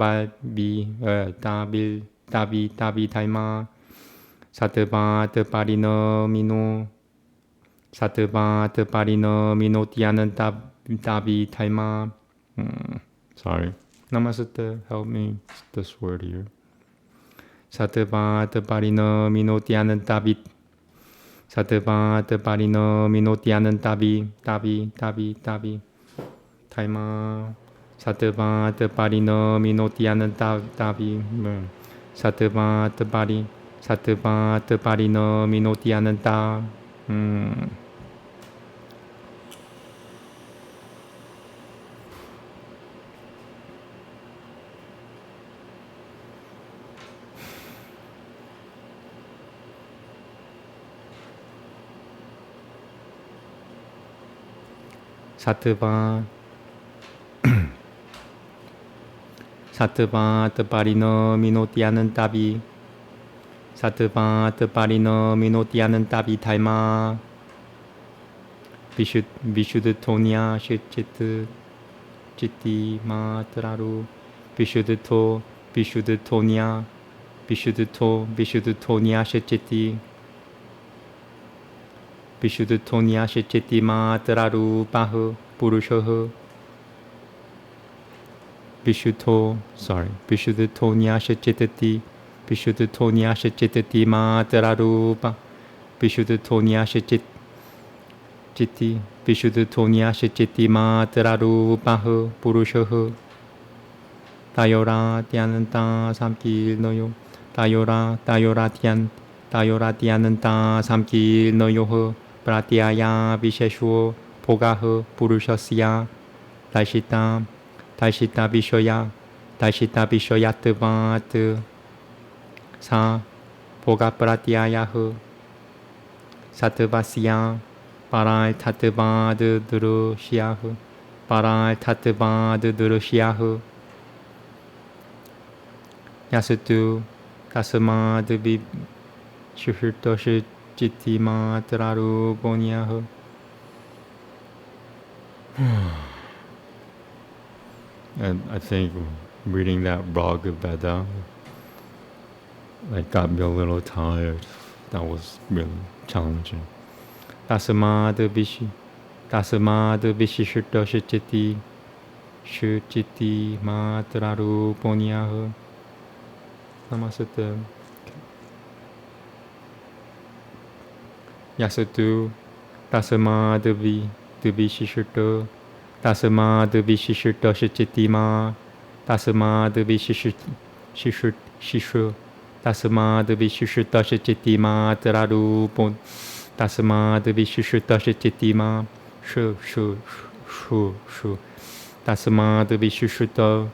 타이마 사트바 트파리노 사트바 트파리노 미노티아는타 타이마. Sorry. Namaste, help me this word here. 사트바 트파리노 미노티아는타 사트바 트파리노 미노티아는타 타이마 사트바 트파리노 미노티아는타 사트바 트파리노 미노티아는타. 사트바 트파리노 미노티아는타 사트바 트파리노 미노티아는타 타이마 비슈드토니아 치티 마트라루 비슈드토니아 치티 비슈드토니아 시치티 마트라루 바흐 부르셔흐 비슈드토니아 시치티 Vishuddhatonya Shachitati Matararupa Vishuddhatonya Shachiti Vishuddhatonya Shachiti Matararupa Purusha Tayora Dhyananta Samkil Noyo Tayora Dhyananta Samkil Noyo Pratyaya Visheshwo Pogaha Purushasya Taishita Vishoyatavat Sa Poga Pratyaya Satvasya Parai Tatvad Durushyaha Parai Tatvad Durushyaha Yasutu Tasmad Shuhurtoshi Jiti Matraru Bonyaha. And I think reading that Bhagavata got me a little tired. That was really challenging. Tasmad Vishishurtoshi Jiti Matraru Bonyaha. Namaste. Yasutu Tasma Dvishishurto Tasma Dvishishurto Shichitima Tasma Dvishishu Tasma Dvishishurto Shichitima Tararupon Tasma Dvishishurto Shichitima Shu Tasma Dvishishurto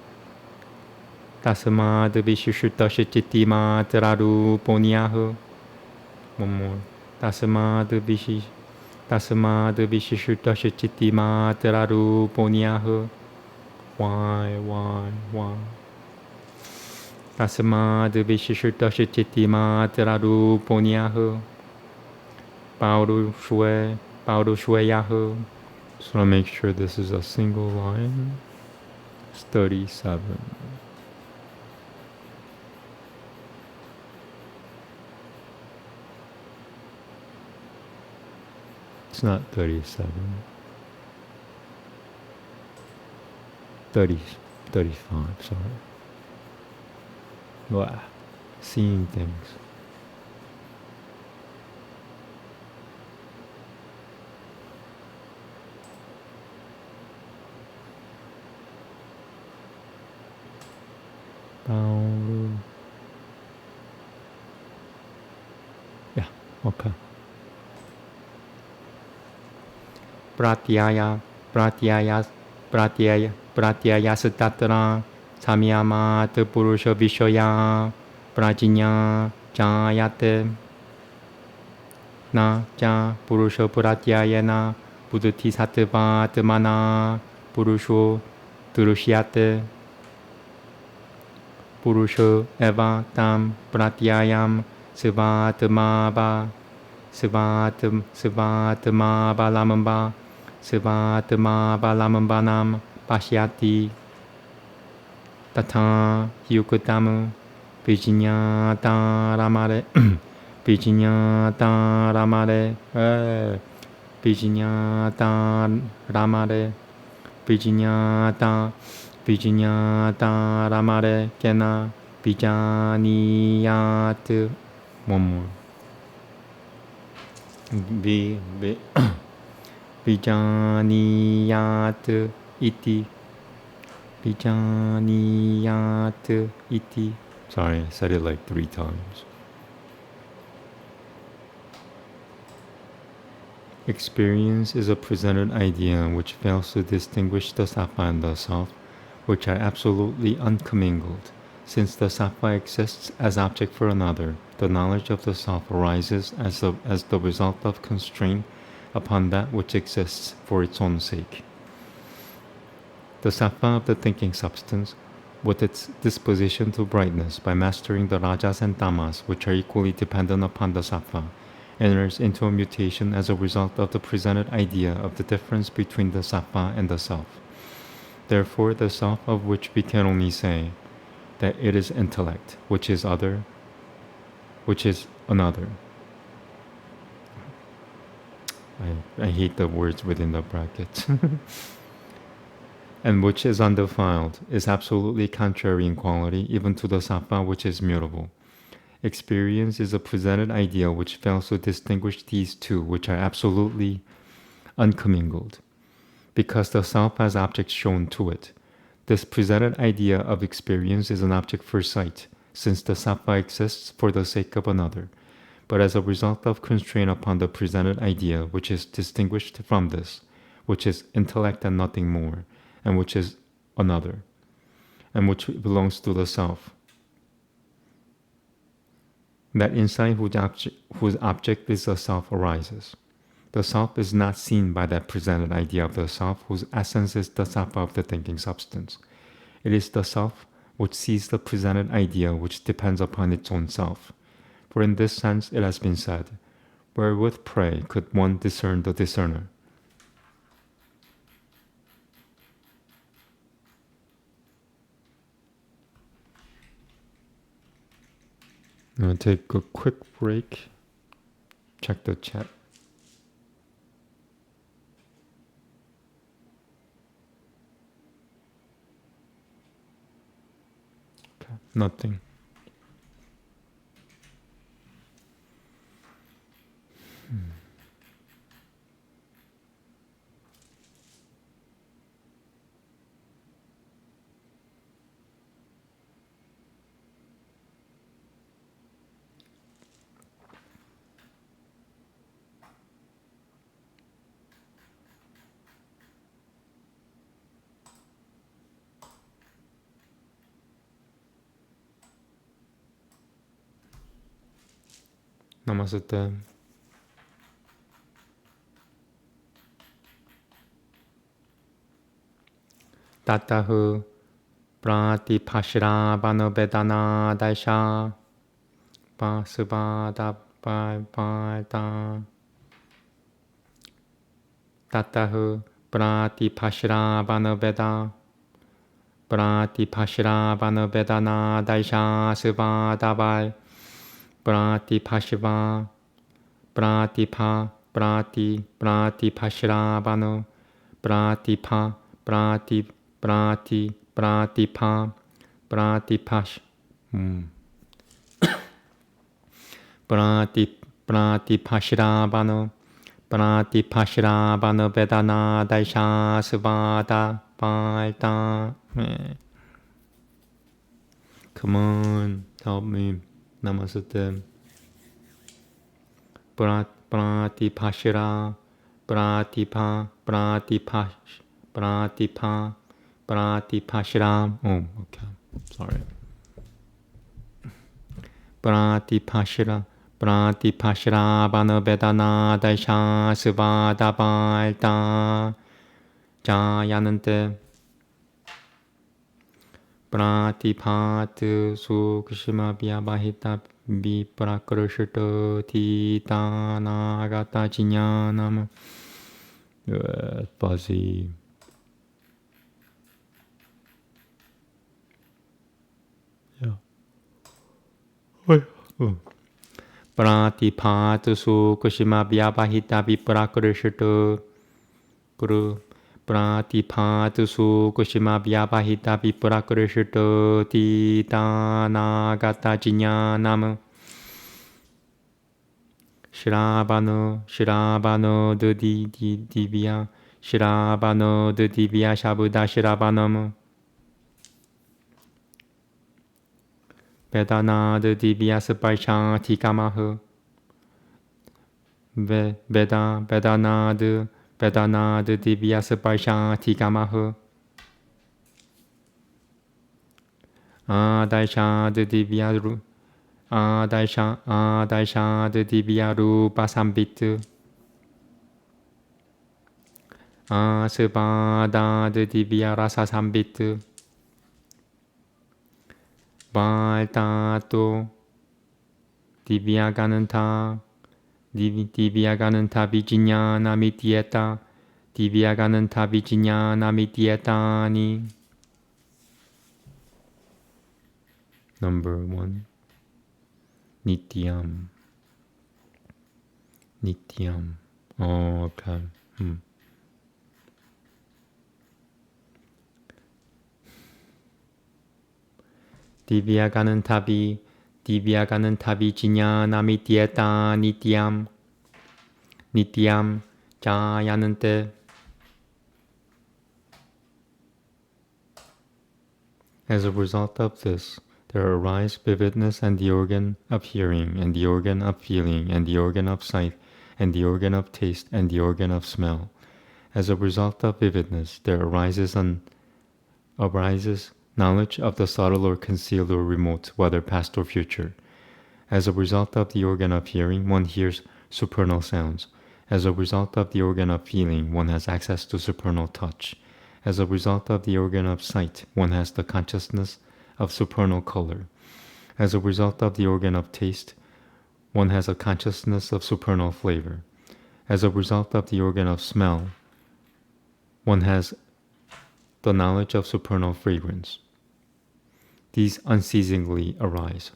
Tasma Dvishishurto Shichitima Tararuponiahu. One more. Tasma Dvishishurto Shichitima Tararuponiahu. Why? Tasma Dvishishurto Shichitima Tararuponiahu. Paudu Shue Yahu. Just want to make sure this is a single line. It's 37. It's not 37. 35, sorry. Wow. Seeing things. Yeah, okay. Pratyaya Satatra Samyamat Purusha Vishaya Prajinya Jayate Na Ja Purusha Pratyayana Buddhati Sattvat Mana Purusho Durushyate Purusho Eva Tam Pratyayam Sivatmaba Sivatmabalamamba Sivatmabalamambanam Pashyati Tata Yukutamu Vijinyata Ramare Vijinyata Ramare Vijinyata Ramare Vijinyata Ramare Kena Vijaniyat. One more. Vijaniyat iti. Vijaniyat iti. Sorry, I said it like 3 times. Experience is a presented idea which fails to distinguish the sattva and the self, which are absolutely uncommingled. Since the sattva exists as object for another, the knowledge of the self arises as the result of constraint upon that which exists for its own sake. The sattva of the thinking substance, with its disposition to brightness by mastering the rajas and tamas, which are equally dependent upon the sattva, enters into a mutation as a result of the presented idea of the difference between the sattva and the self. Therefore, the self of which we can only say that it is intellect, which is another. I hate the words within the brackets. And which is undefiled, is absolutely contrary in quality even to the sattva which is mutable. Experience is a presented idea which fails to distinguish these two, which are absolutely uncommingled, because the self has objects shown to it. This presented idea of experience is an object for sight, since the sattva exists for the sake of another, but as a result of constraint upon the presented idea, which is distinguished from this, which is intellect and nothing more, and which is another, and which belongs to the self. That insight whose object is the self arises. The self is not seen by that presented idea of the self, whose essence is the sattva of the thinking substance. It is the self which sees the presented idea which depends upon its own self. For in this sense it has been said, wherewith, pray, could one discern the discerner? I'm going to take a quick break, check the chat. Okay, nothing. Namaste. Tatahu pratipashira vedana daisha pasubada pada. Tatahu pratipashira veda pratipashira vedana daisha subada pratipashiva pratipashira pratipa pratipa pratipash pratipashira vedana daisha subada palta. Come on, help me. Namaste. Pratipashira pratipashira. Oh, okay. Sorry. Pratipashira vedana daisha subada palta. Jayanante. Pratipatu sukshima vyabahita viprakrishito titanagata jnanam. Fuzzy. Yeah. Pratipatu sukshima vyabahita viprakrishito Guru. Pratipatu sukshima vyabahita viprakrishito titanagata jnanam. Shravano divya shabuda shravanam. Vedana divya sapaisha tikamaha. Vedana divya sapaisha tikamaha. Adaisha divya rupa sambitu. Asubada divya rasa sambitu. Valtato divyagananta vijñāna mityeta divyagananta vijñāna mityetani. Number 1. Nityam. Oh, okay. Divyaganantavi Divyaganan tavijinya namityeta nityam nityam jayanante. As a result of this, there arise vividness and the organ of hearing, and the organ of feeling, and the organ of sight, and the organ of taste, and the organ of smell. As a result of vividness, there arises knowledge of the subtle or concealed or remote, whether past or future. As a result of the organ of hearing, one hears supernal sounds. As a result of the organ of feeling, one has access to supernal touch. As a result of the organ of sight, one has the consciousness of supernal color. As a result of the organ of taste, one has a consciousness of supernal flavor. As a result of the organ of smell, one has the knowledge of supernal fragrance. These unceasingly arise.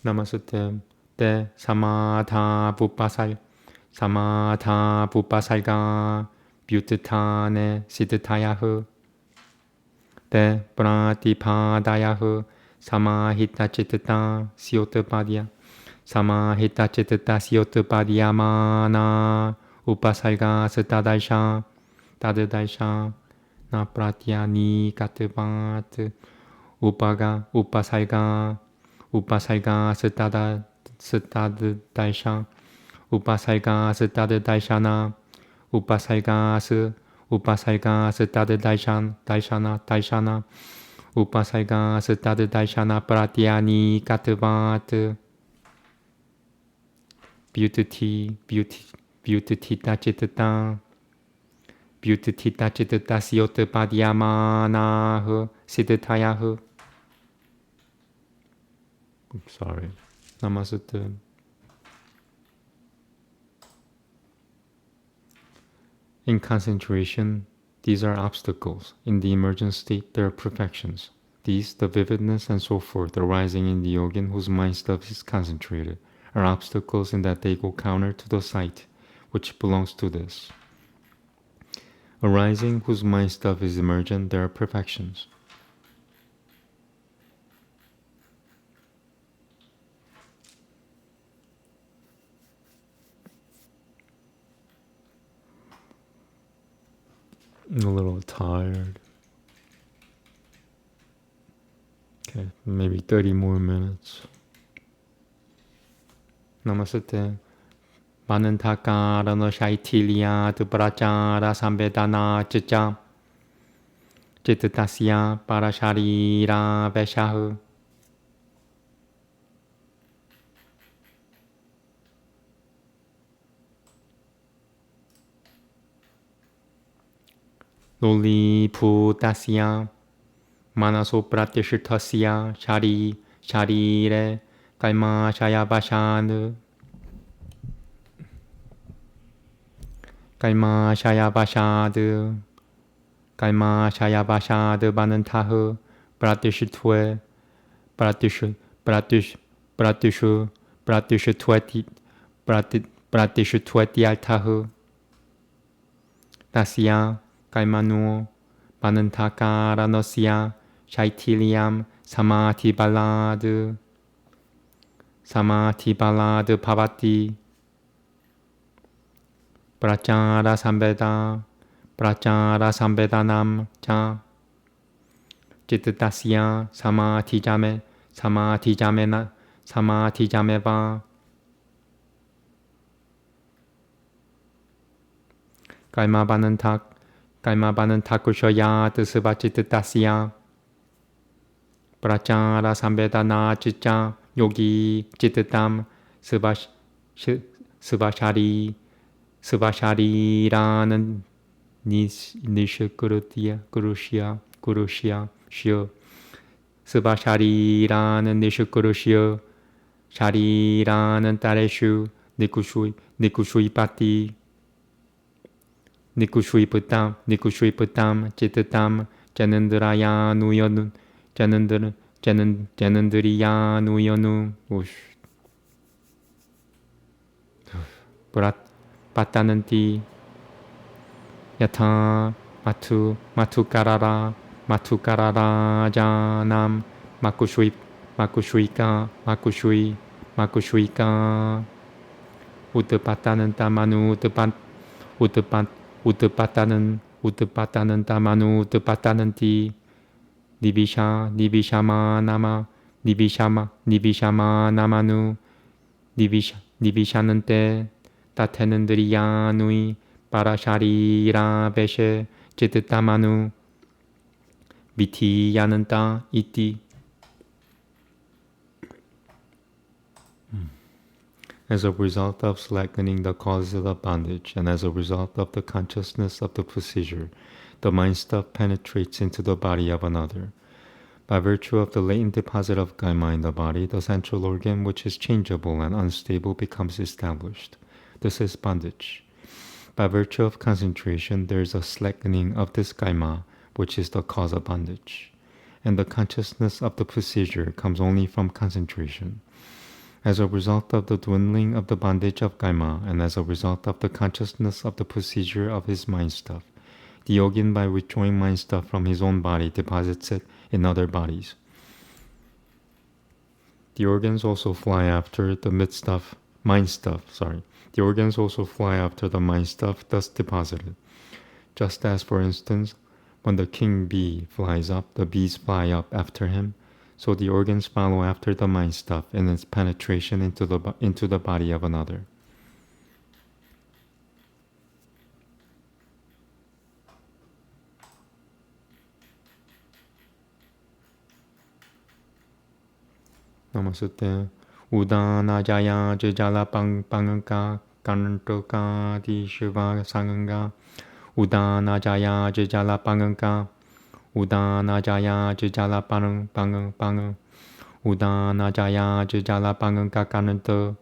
Namaste. Te samatha pupasalga vyutatane siddhatayahu. Te pratipadayahu samahita cittata syotapadya. Samahita cittata syotapadya mana upasalga satadaisha tadadaisha na pratyani katavat upaga upasalga satadaisha upasalga satadaishana upasalga satadaishana upasalga satadaishana pratyani katavat Vyutitita cittata syotapadyamanaha siddhatayahu. Sorry. Namaste. In concentration, these are obstacles. In the emergent state, there are perfections. These, the vividness and so forth, arising in the yogin whose mind stuff is concentrated, are obstacles in that they go counter to the sight, which belongs to this. Arising whose mind stuff is emergent, there are perfections. I'm a little tired. Okay, maybe 30 more minutes. Namaste. Manantaka no shaitilia tu prachara sambedana chicha chittatasya parasharira veshahu. Loli putasya manaso pratyashirtasya sharire kalma shayavashanu. Kalma shayavashadu banantahu pratyashitwe pratyashitweti altahu. Tasya kalmanu banantakara nosya shaitiliam samati baladu pavati. Prachara sambedanam cha chittatasya samatijameva. Kalma banantakushayat suvachittatasya prachara sambedana chicha yogi chittatam Subhashariranan nishakurutya kurushya shyo. Subhashariranan nishakurushya shariranan tareshu nikushuipati nikushuiputam chittatam janandrayanuyanu janandriyanuyanu. Patananti Yata matukarara janam makushuika utapatanan tamanu utapatanan tamanu utapatananti Nibishama namanu Nivishanante Tatenandriyanui Parasharira Veshe Chitatamanu Vitiyananta iti. As a result of slackening the causes of bondage, and as a result of the consciousness of the procedure, the mind stuff penetrates into the body of another. By virtue of the latent deposit of Gaima in the body, the central organ, which is changeable and unstable, becomes established. This is bondage. By virtue of concentration, there is a slackening of this Gaima, which is the cause of bondage. And the consciousness of the procedure comes only from concentration. As a result of the dwindling of the bondage of Gaima, and as a result of the consciousness of the procedure of his mind stuff, the yogin, by withdrawing mind stuff from his own body, deposits it in other bodies. The organs also fly after the mind stuff. The organs also fly after the mind stuff thus deposited. Just as, for instance, when the king bee flies up, the bees fly up after him, so the organs follow after the mind stuff in its penetration into the body of another. Namaste. Udana jaya jala panganga kanantoka di shiva sanganga. Udana jaya jala panganga. Udana jaya jala pang. Udana jaya jala panganga kananto.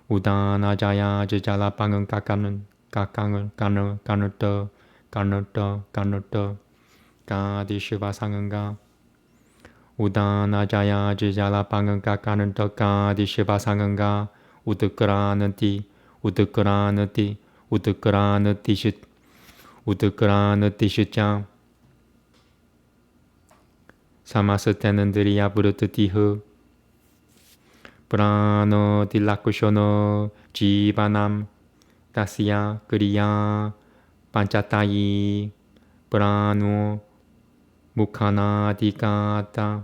Udana jaya jala panganga kananto. Ka di shiva sanganga. Udana jaya jala panganga kanantoka di shiva sanganga. Udakranati shitya. Samasatanandriya burutatihu. Prano dilakushono jivanam. Tasya kriya panchatayi. Prano Mukhanadikata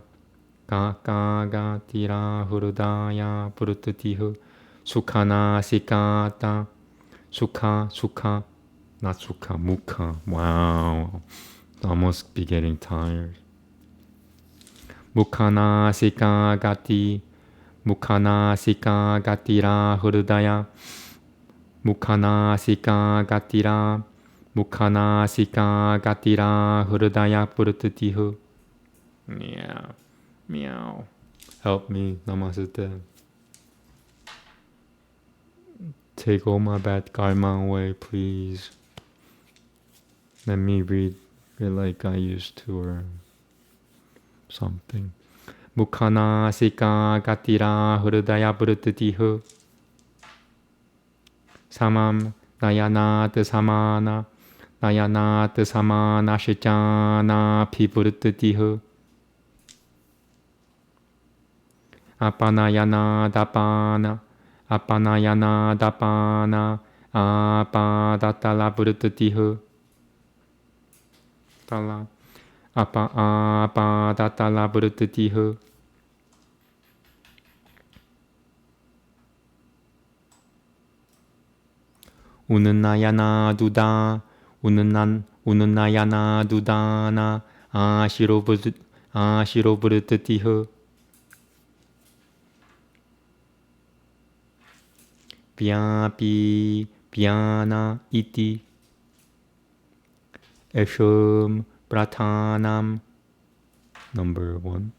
Kakagatira Hurudaya Purutatihu Sukhana Sikata Sukha not Sukha, Mukha. Wow, almost be getting tired. Mukhana Sikagati Gatira Hurudaya Mukhana Sikagati gatira hurudaya purutatihu. Meow. Help me, namaste. Take all my bad karma away, please. Let me read it like I used to or something. Mukhana sika gatira hurudaya purutatihu. Samam nayanat samana shijana pipurutatihu. Apanayana dapana apadatala purutatihu. Tala apadatala purutatihu. Ununayana dudana ashirobhutatihu. Vyapi vyana iti. Eshum prathanam. Number 1.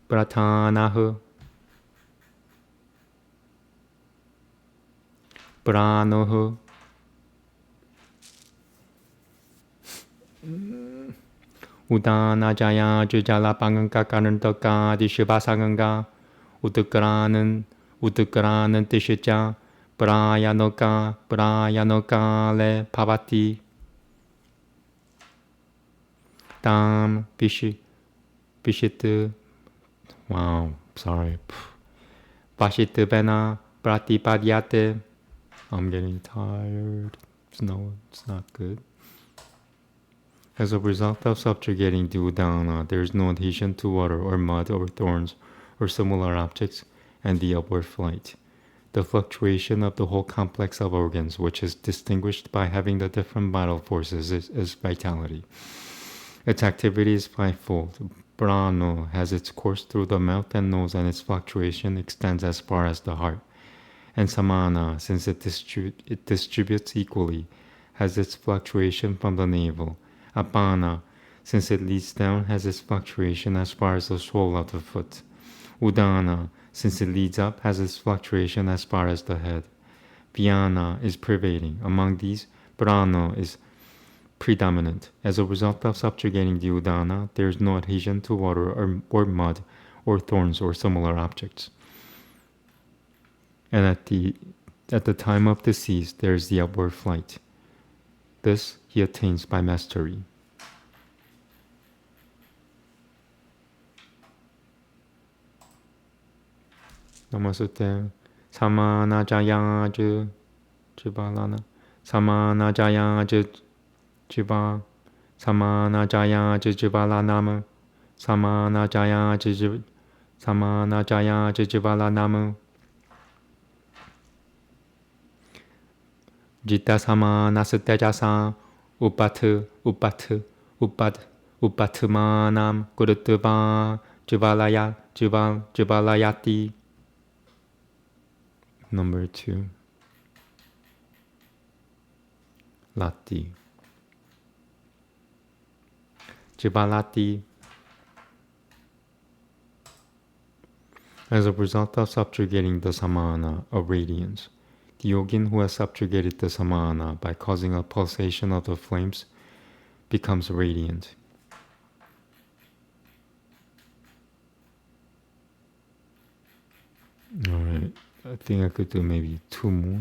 Prathanahu. Pranohu. Udana jaya jala panganga kanantoka di shiva sanganga. Udakranan tishitya Prayanoka le pavati. Tam Bishit. Wow, sorry. Bashit bena pratipadyate. I'm getting tired. No, it's not good. As a result of subjugating the udana, there is no adhesion to water or mud or thorns or similar objects, and the upward flight. The fluctuation of the whole complex of organs, which is distinguished by having the different vital forces, is vitality. Its activity is fivefold. Prana has its course through the mouth and nose, and its fluctuation extends as far as the heart. And samana, since it distributes equally, has its fluctuation from the navel. Apana, since it leads down, has its fluctuation as far as the sole of the foot. Udana, since it leads up, has its fluctuation as far as the head. Vyana is pervading. Among these, prana is predominant. As a result of subjugating the udana, there is no adhesion to water or mud or thorns or similar objects. And at the time of decease, there is the upward flight. This he attains by mastery. Namaste. Samanajaya jibalana. Samanajaya jiba. Samanajaya jibalanama. Samanajaya jibalanama. Jita sama nasutejasa upatumanam gurutuva jivalayati. Number 2. Lati. Jivalati. As a result of subjugating the samana of radiance, the yogin who has subjugated the samana by causing a pulsation of the flames becomes radiant. Alright, I think I could do maybe 2 more.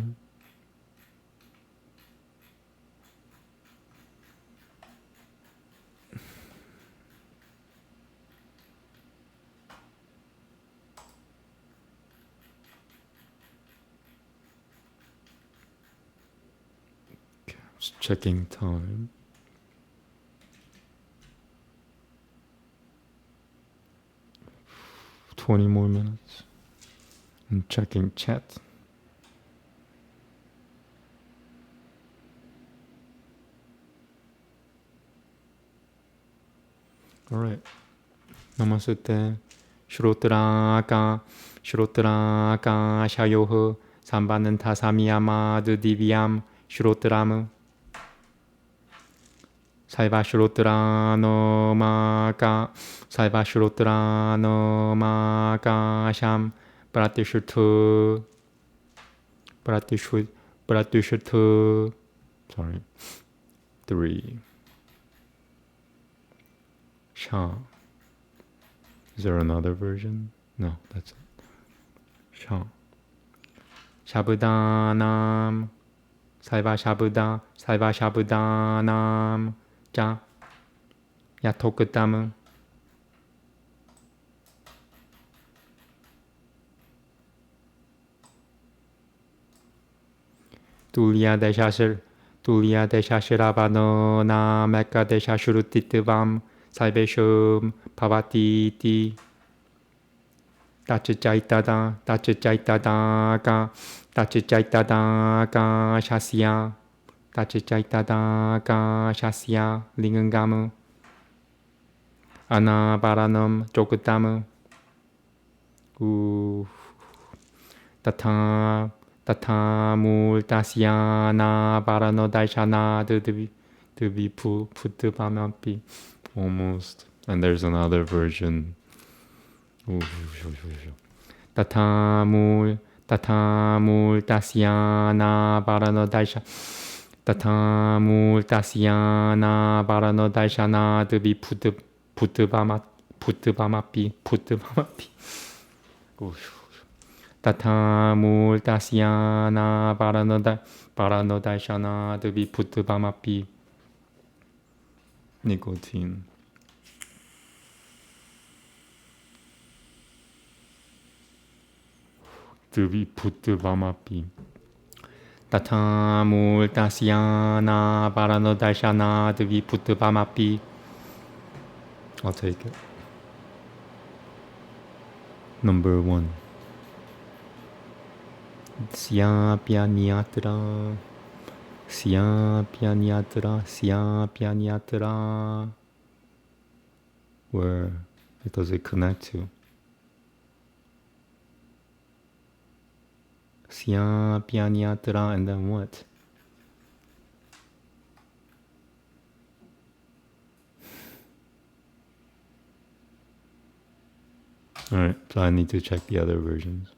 Just checking time. $20 more minutes. And checking chat. Alright. Namaste. Shrotraka shayoho sambananta samiyamadu divyam shrotramu. Saivashrotrano maka sham pratishutu. Sorry. 3. Sha. Is there another version? No, that's it. Sha. Shabudanam. Saiva shabudanam. Ja. Yatokutamu. Tulia deshashirabano na meka deshashurutitvam saiveshum pavatiti. Tachichaitadaka shasya lingangamu. Anabaranam jokutamu. Tatamul tasyana barano daishana devi putupamapi. Almost. And there's another version. Tatamul tasyana barano daisha. Tatamul tasyana barano daishana devi putupamapi. Tata mul tasyana paranodashana devi putubamapi. Nicotine. Devi putubamapi. Tata mul tasyana paranodashana devi putubamapi. I'll take it. Number 1. Syapyanyatra. Syapyanyatra. Syapyanyatra. Where does it connect to? Syapyanyatra, and then what? Alright, so I need to check the other versions.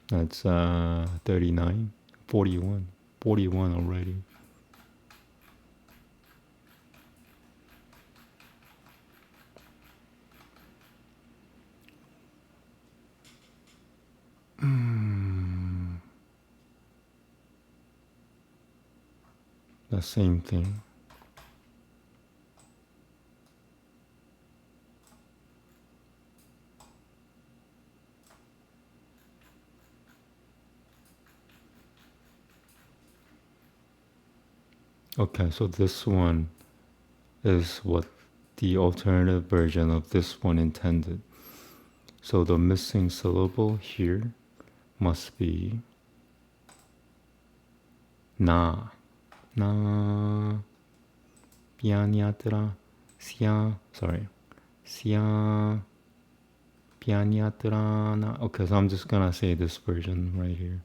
That's 39, 41 already. The same thing. Okay, so this one is what the alternative version of this one intended. So the missing syllable here must be na. Na. Pyanyatra. Sya. Sorry. Sya. Pyanyatra. Na. Okay, so I'm just gonna say this version right here.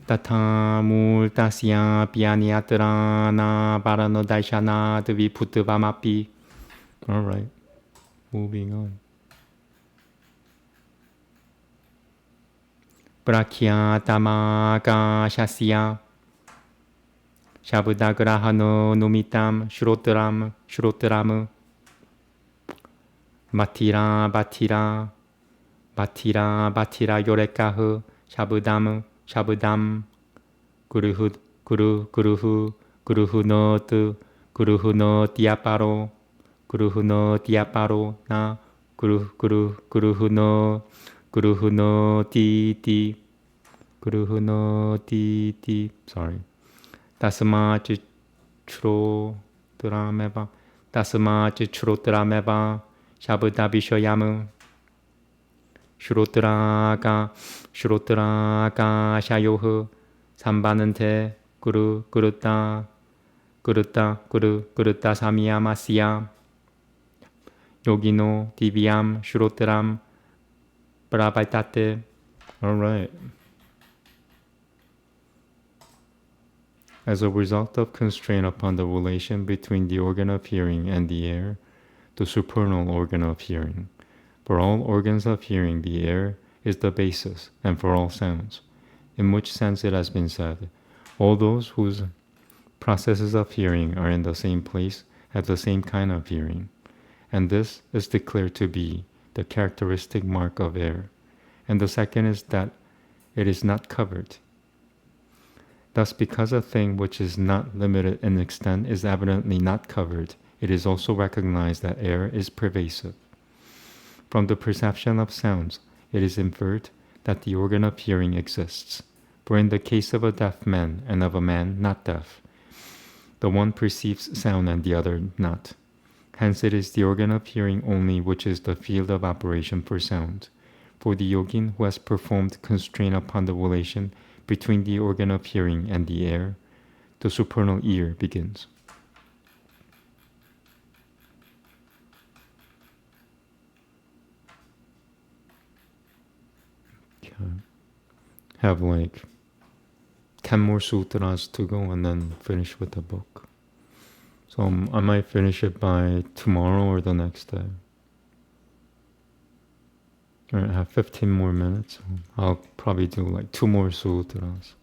Tata mul tasya pyanyatra na paranodashana devi putuvamapi. Alright, moving on. Prakyatama shasya Shabdagrahano numitam shrotaram Batira yorekahu Shabdam Guruhu no tiaparo na Guruhu no ti sorry. Tasma chitrodrameva Shabda vishoyamu Shrotraga shayohu Sambanante Guruta samyamasya Yogino divyam Shrotram Prabhaitate. Alright. As a result of constraint upon the relation between the organ of hearing and the air, the supernal organ of hearing. For all organs of hearing, the air is the basis, and for all sounds. In which sense it has been said, all those whose processes of hearing are in the same place have the same kind of hearing. And this is declared to be the characteristic mark of air. And the second is that it is not covered. Thus, because a thing which is not limited in extent is evidently not covered, it is also recognized that air is pervasive. From the perception of sounds, it is inferred that the organ of hearing exists. For in the case of a deaf man and of a man not deaf, the one perceives sound and the other not. Hence it is the organ of hearing only which is the field of operation for sound. For the yogin who has performed constraint upon the relation between the organ of hearing and the air, the supernal ear begins. Okay. Have like 10 more sutras to go and then finish with the book. So I might finish it by tomorrow or the next day. I have 15 more minutes. I'll probably do like 2 more sutras.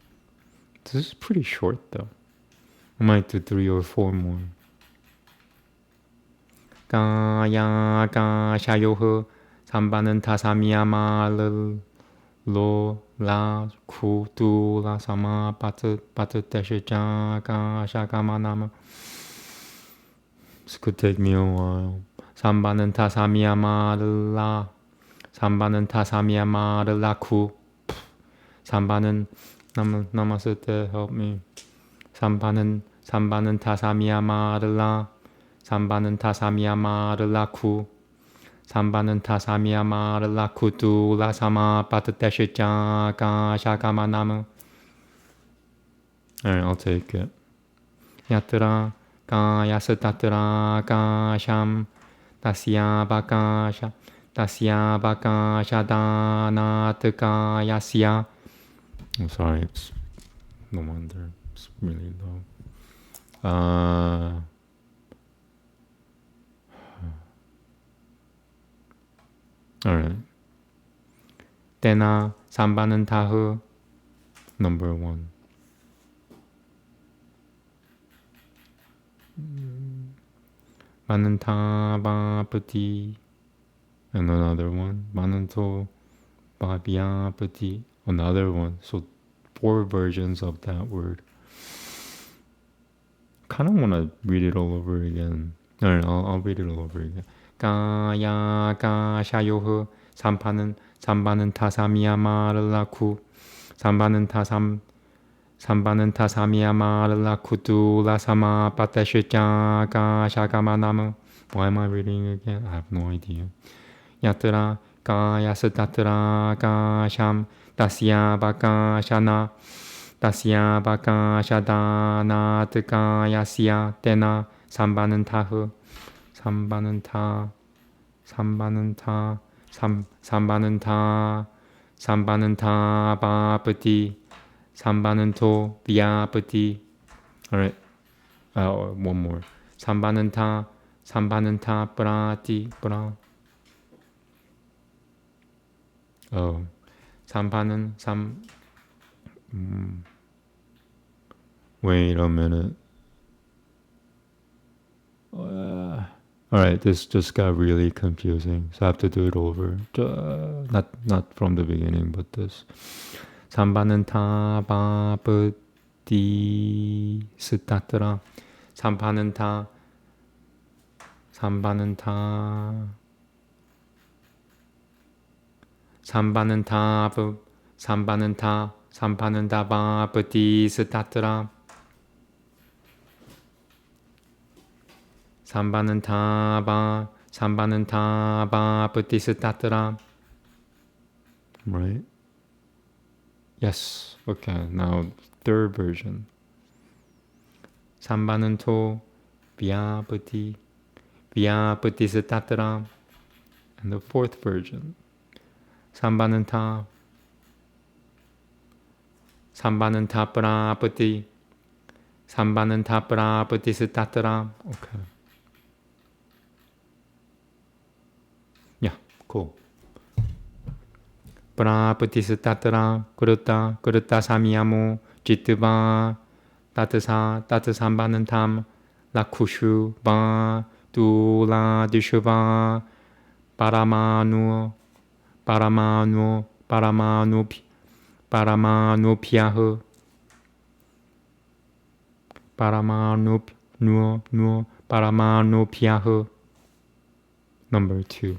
This is pretty short though. I might do 3 or 4 more. Kaya shayohu 3번은 타사미야마르 로, 라, 쿠, 두, 라, 사마, 바트, 대시, 자가, 샤가마나마. This could take me a while. 3번은 타사미야마르라. 3번은 타사미야마르라, 쿠. 3번은 남았을 때 help me. 3번은 타사미야마르라. 3번은 타사미야마르라, 쿠. 3번은 타사미야마르라, 쿠, 두, 라, 사마, 바트, 대시, 자가, 샤가마나마. Alright, I'll take it. 야트라 가야스 타트라 가샴 다시야 바카샤 다시야 바카샤 다나트 가야시야. I'm sorry, it's no wonder it's really low. Alright. 때나 삼바는 타흐 number 1. 많은 타바프티 and another one. 많은 토 바비아프티 another one. So 4 versions of that word. Kind of want to read it all over again. Alright, I'll read it all over again. 가야 가샤요흐 삼바는 타사미야마르라쿠 3번은 타사미야마르라 쿠투라 사마 바테시자가 샤가마나무. Why am I reading again? I have no idea. 야트라 가야스타트라 가샴 다시야 바카샤나 다시야 바카샤다나 트가야시야 때나 3번은 타흐 3번은 타바프티 3번은 토 비아프티. Alright, one more. 3번은 타 브라티 브라. 3번은 Wait a minute. Alright, this just got really confusing, so I have to do it over. Not from the beginning, but this. 3번은 타바프티 스타트라 3번은 타바프티 스타트라 3번은 타바프티 스타트라. Right? Yes. Okay, now third version. 3번은 토 비아프티 스타트라. And the fourth version. 3번은 타브라프티 3번은 타브라프티 스타트라. Okay. Yeah, cool. 브라프티 스타트라 그르타 사미야모 지트바 따트 3번은 탐 라쿠슈 바 두라 디슈바 파라마누 피아흐 파라마누 피아흐. Number 2.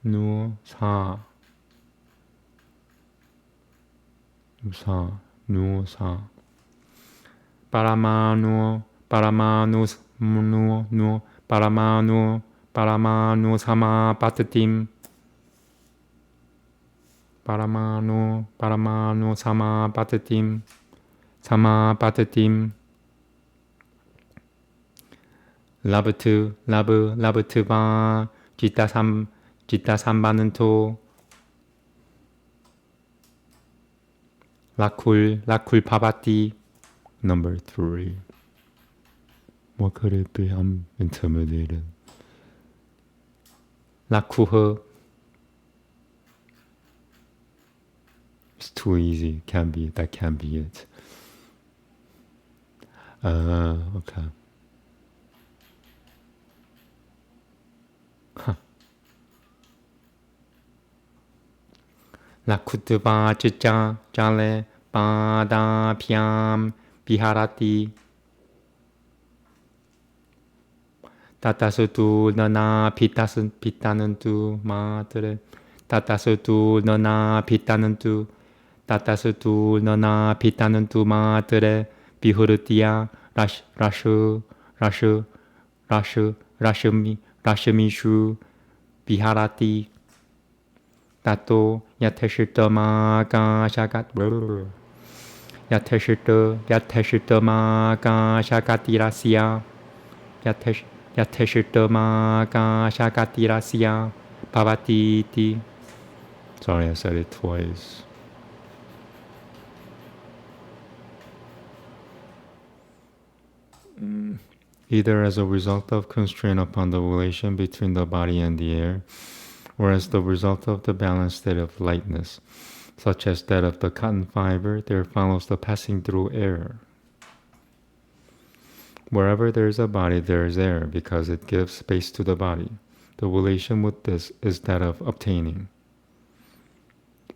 누사 파라마누 사마 바트팀 파라마누 사마 바트팀 라브트바 지타 3번은 토 라쿨 파바티. Number 3. What could it be? I'm intimidated. 라쿠흐. It's too easy. That can't be it. Okay. Lakutva chicha jale pada pyam biharati tatasutu nana pitanantu matre tatasutu nana pitanantu tatasutu nana pitanantu matre bihurutiya rashamishu biharati tato yateshitama ka shakat yateshitama ka shakatirasya yateshitama ka shakatirasya bhavatiti. Sorry, I said it twice. Either as a result of constraint upon the relation between the body and the air, or as the result of the balanced state of lightness, such as that of the cotton fiber, there follows the passing through air. Wherever there is a body, there is air, because it gives space to the body. The relation with this is that of obtaining.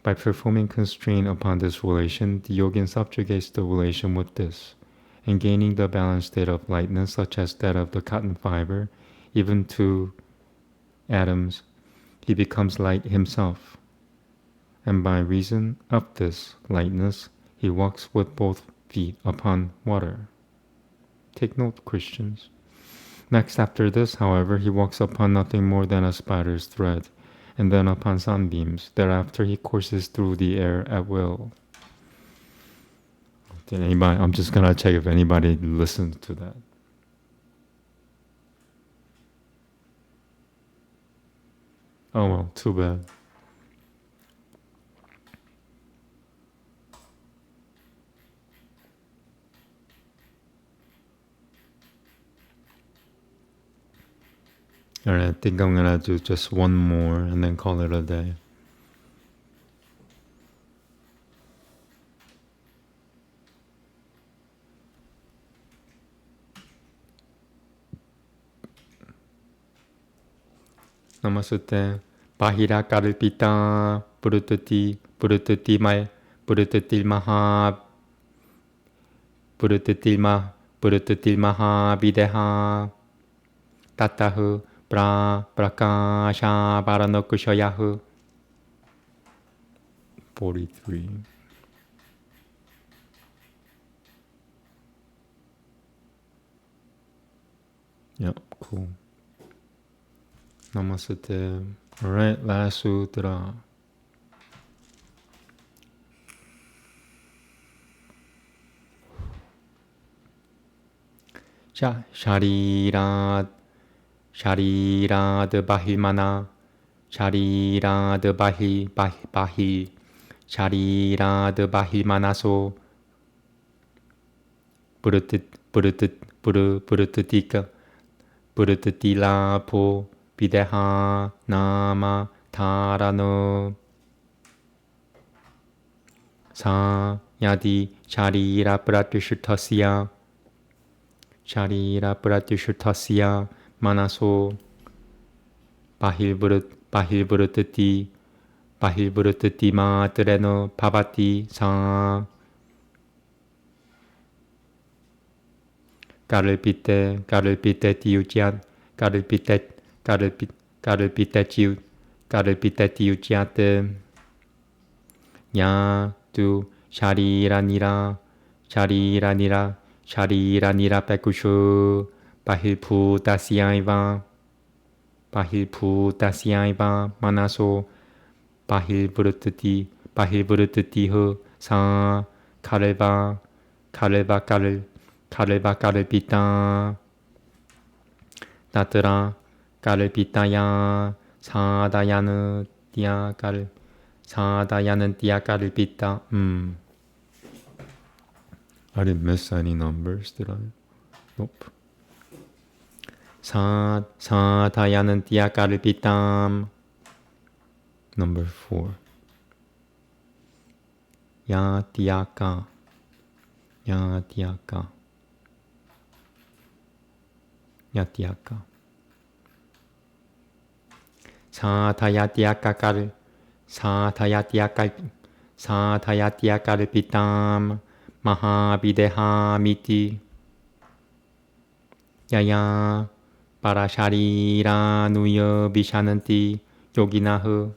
By performing constraint upon this relation, the yogin subjugates the relation with this, and gaining the balanced state of lightness, such as that of the cotton fiber, even to atoms, he becomes light himself. And by reason of this lightness, he walks with both feet upon water. Take note, Christians. Next after this, however, he walks upon nothing more than a spider's thread, and then upon sunbeams. Thereafter he courses through the air at will. Did anybody? I'm just gonna check if anybody listened to that. Oh well, too bad. Alright, I think I'm gonna do just one more and then call it a day. Namaste. Bahira Kalpita Purutati Maha Videha Tatahu Prakasha Paranokushayahu. 43. Yep, cool. Namaste. Alright, last sutra. Sharirad Bahimana Sharirad Bahi Sharirad Bahimanaso Purutitila Po Videha Nama Tarano Sa Yadi Sharira Pratishutasya Manaso Bahilburutati Matreno Pavati Sa Karalpite Tiujan Karalpite Tiujate Ya Tu Sharira Nira Pekushu Bahilputasyaiva Manaso Bahilburutati Ho Sa Kareva Karalpita Tatra Karalpitaya Sadayanatya Karalpita. I didn't miss any numbers, did I? Nope. Sadayanatya Karalpitam. Number 4. Yatyaka. Satayatyakalpitam Mahavideham Yaya Parashariranuya Vishananti Yoginaha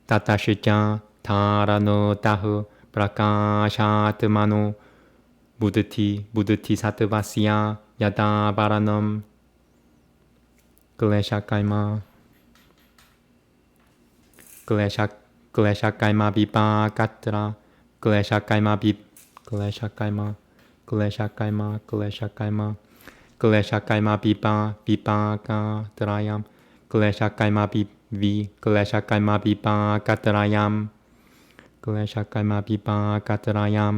Tatashitya Taranotaha Prakashatmano Buddhati Sattavasya Yada Varanam Kleshakaima Kleshakaima Vipakatra Kleshakaima Kleshakaima Kleshakaima Kleshakaima Kleshakaima Vipakatrayam Kleshakaima Kleshakaima Vipakatrayam Kleshakaima Vipakatrayam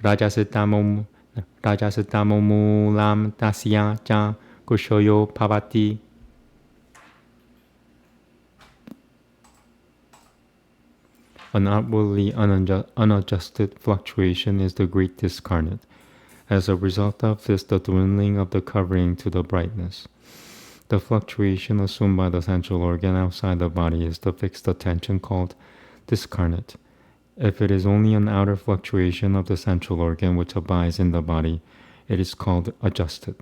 Rajasatamomulam Tasya Cha Kushoyo Pavati. An outwardly unadjusted fluctuation is the great discarnate. As a result of this, the dwindling of the covering to the brightness. The fluctuation assumed by the central organ outside the body is the fixed attention called discarnate. If it is only an outer fluctuation of the central organ which abides in the body, it is called adjusted.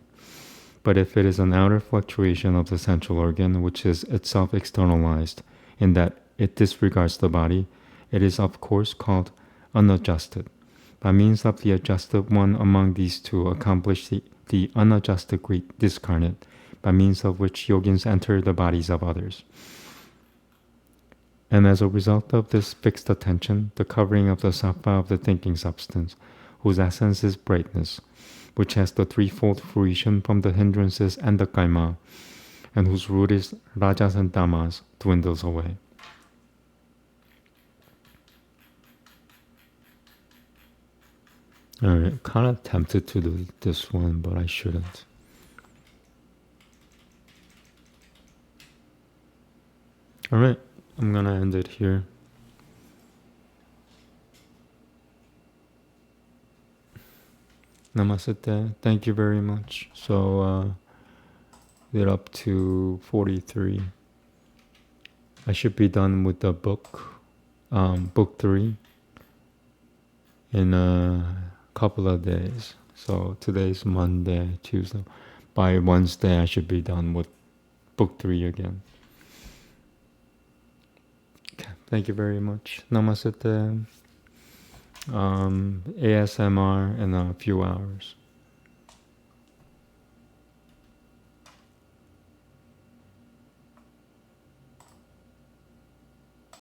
But if it is an outer fluctuation of the central organ which is itself externalized, in that it disregards the body, it is of course called unadjusted. By means of the adjusted one among these two accomplish the unadjusted great discarnate, by means of which yogins enter the bodies of others. And as a result of this fixed attention, the covering of the sattva of the thinking substance, whose essence is brightness, which has the threefold fruition from the hindrances and the kaima, and whose root is rajas and tamas, dwindles away. Alright, kind of tempted to do this one, but I shouldn't. Alright, I'm gonna end it here. Namaste. Thank you very much. So, we're up to 43. I should be done with the book, book 3, in a couple of days. So today's Monday, Tuesday. By Wednesday, I should be done with book 3 again. Okay, thank you very much. Namaste. ASMR in a few hours.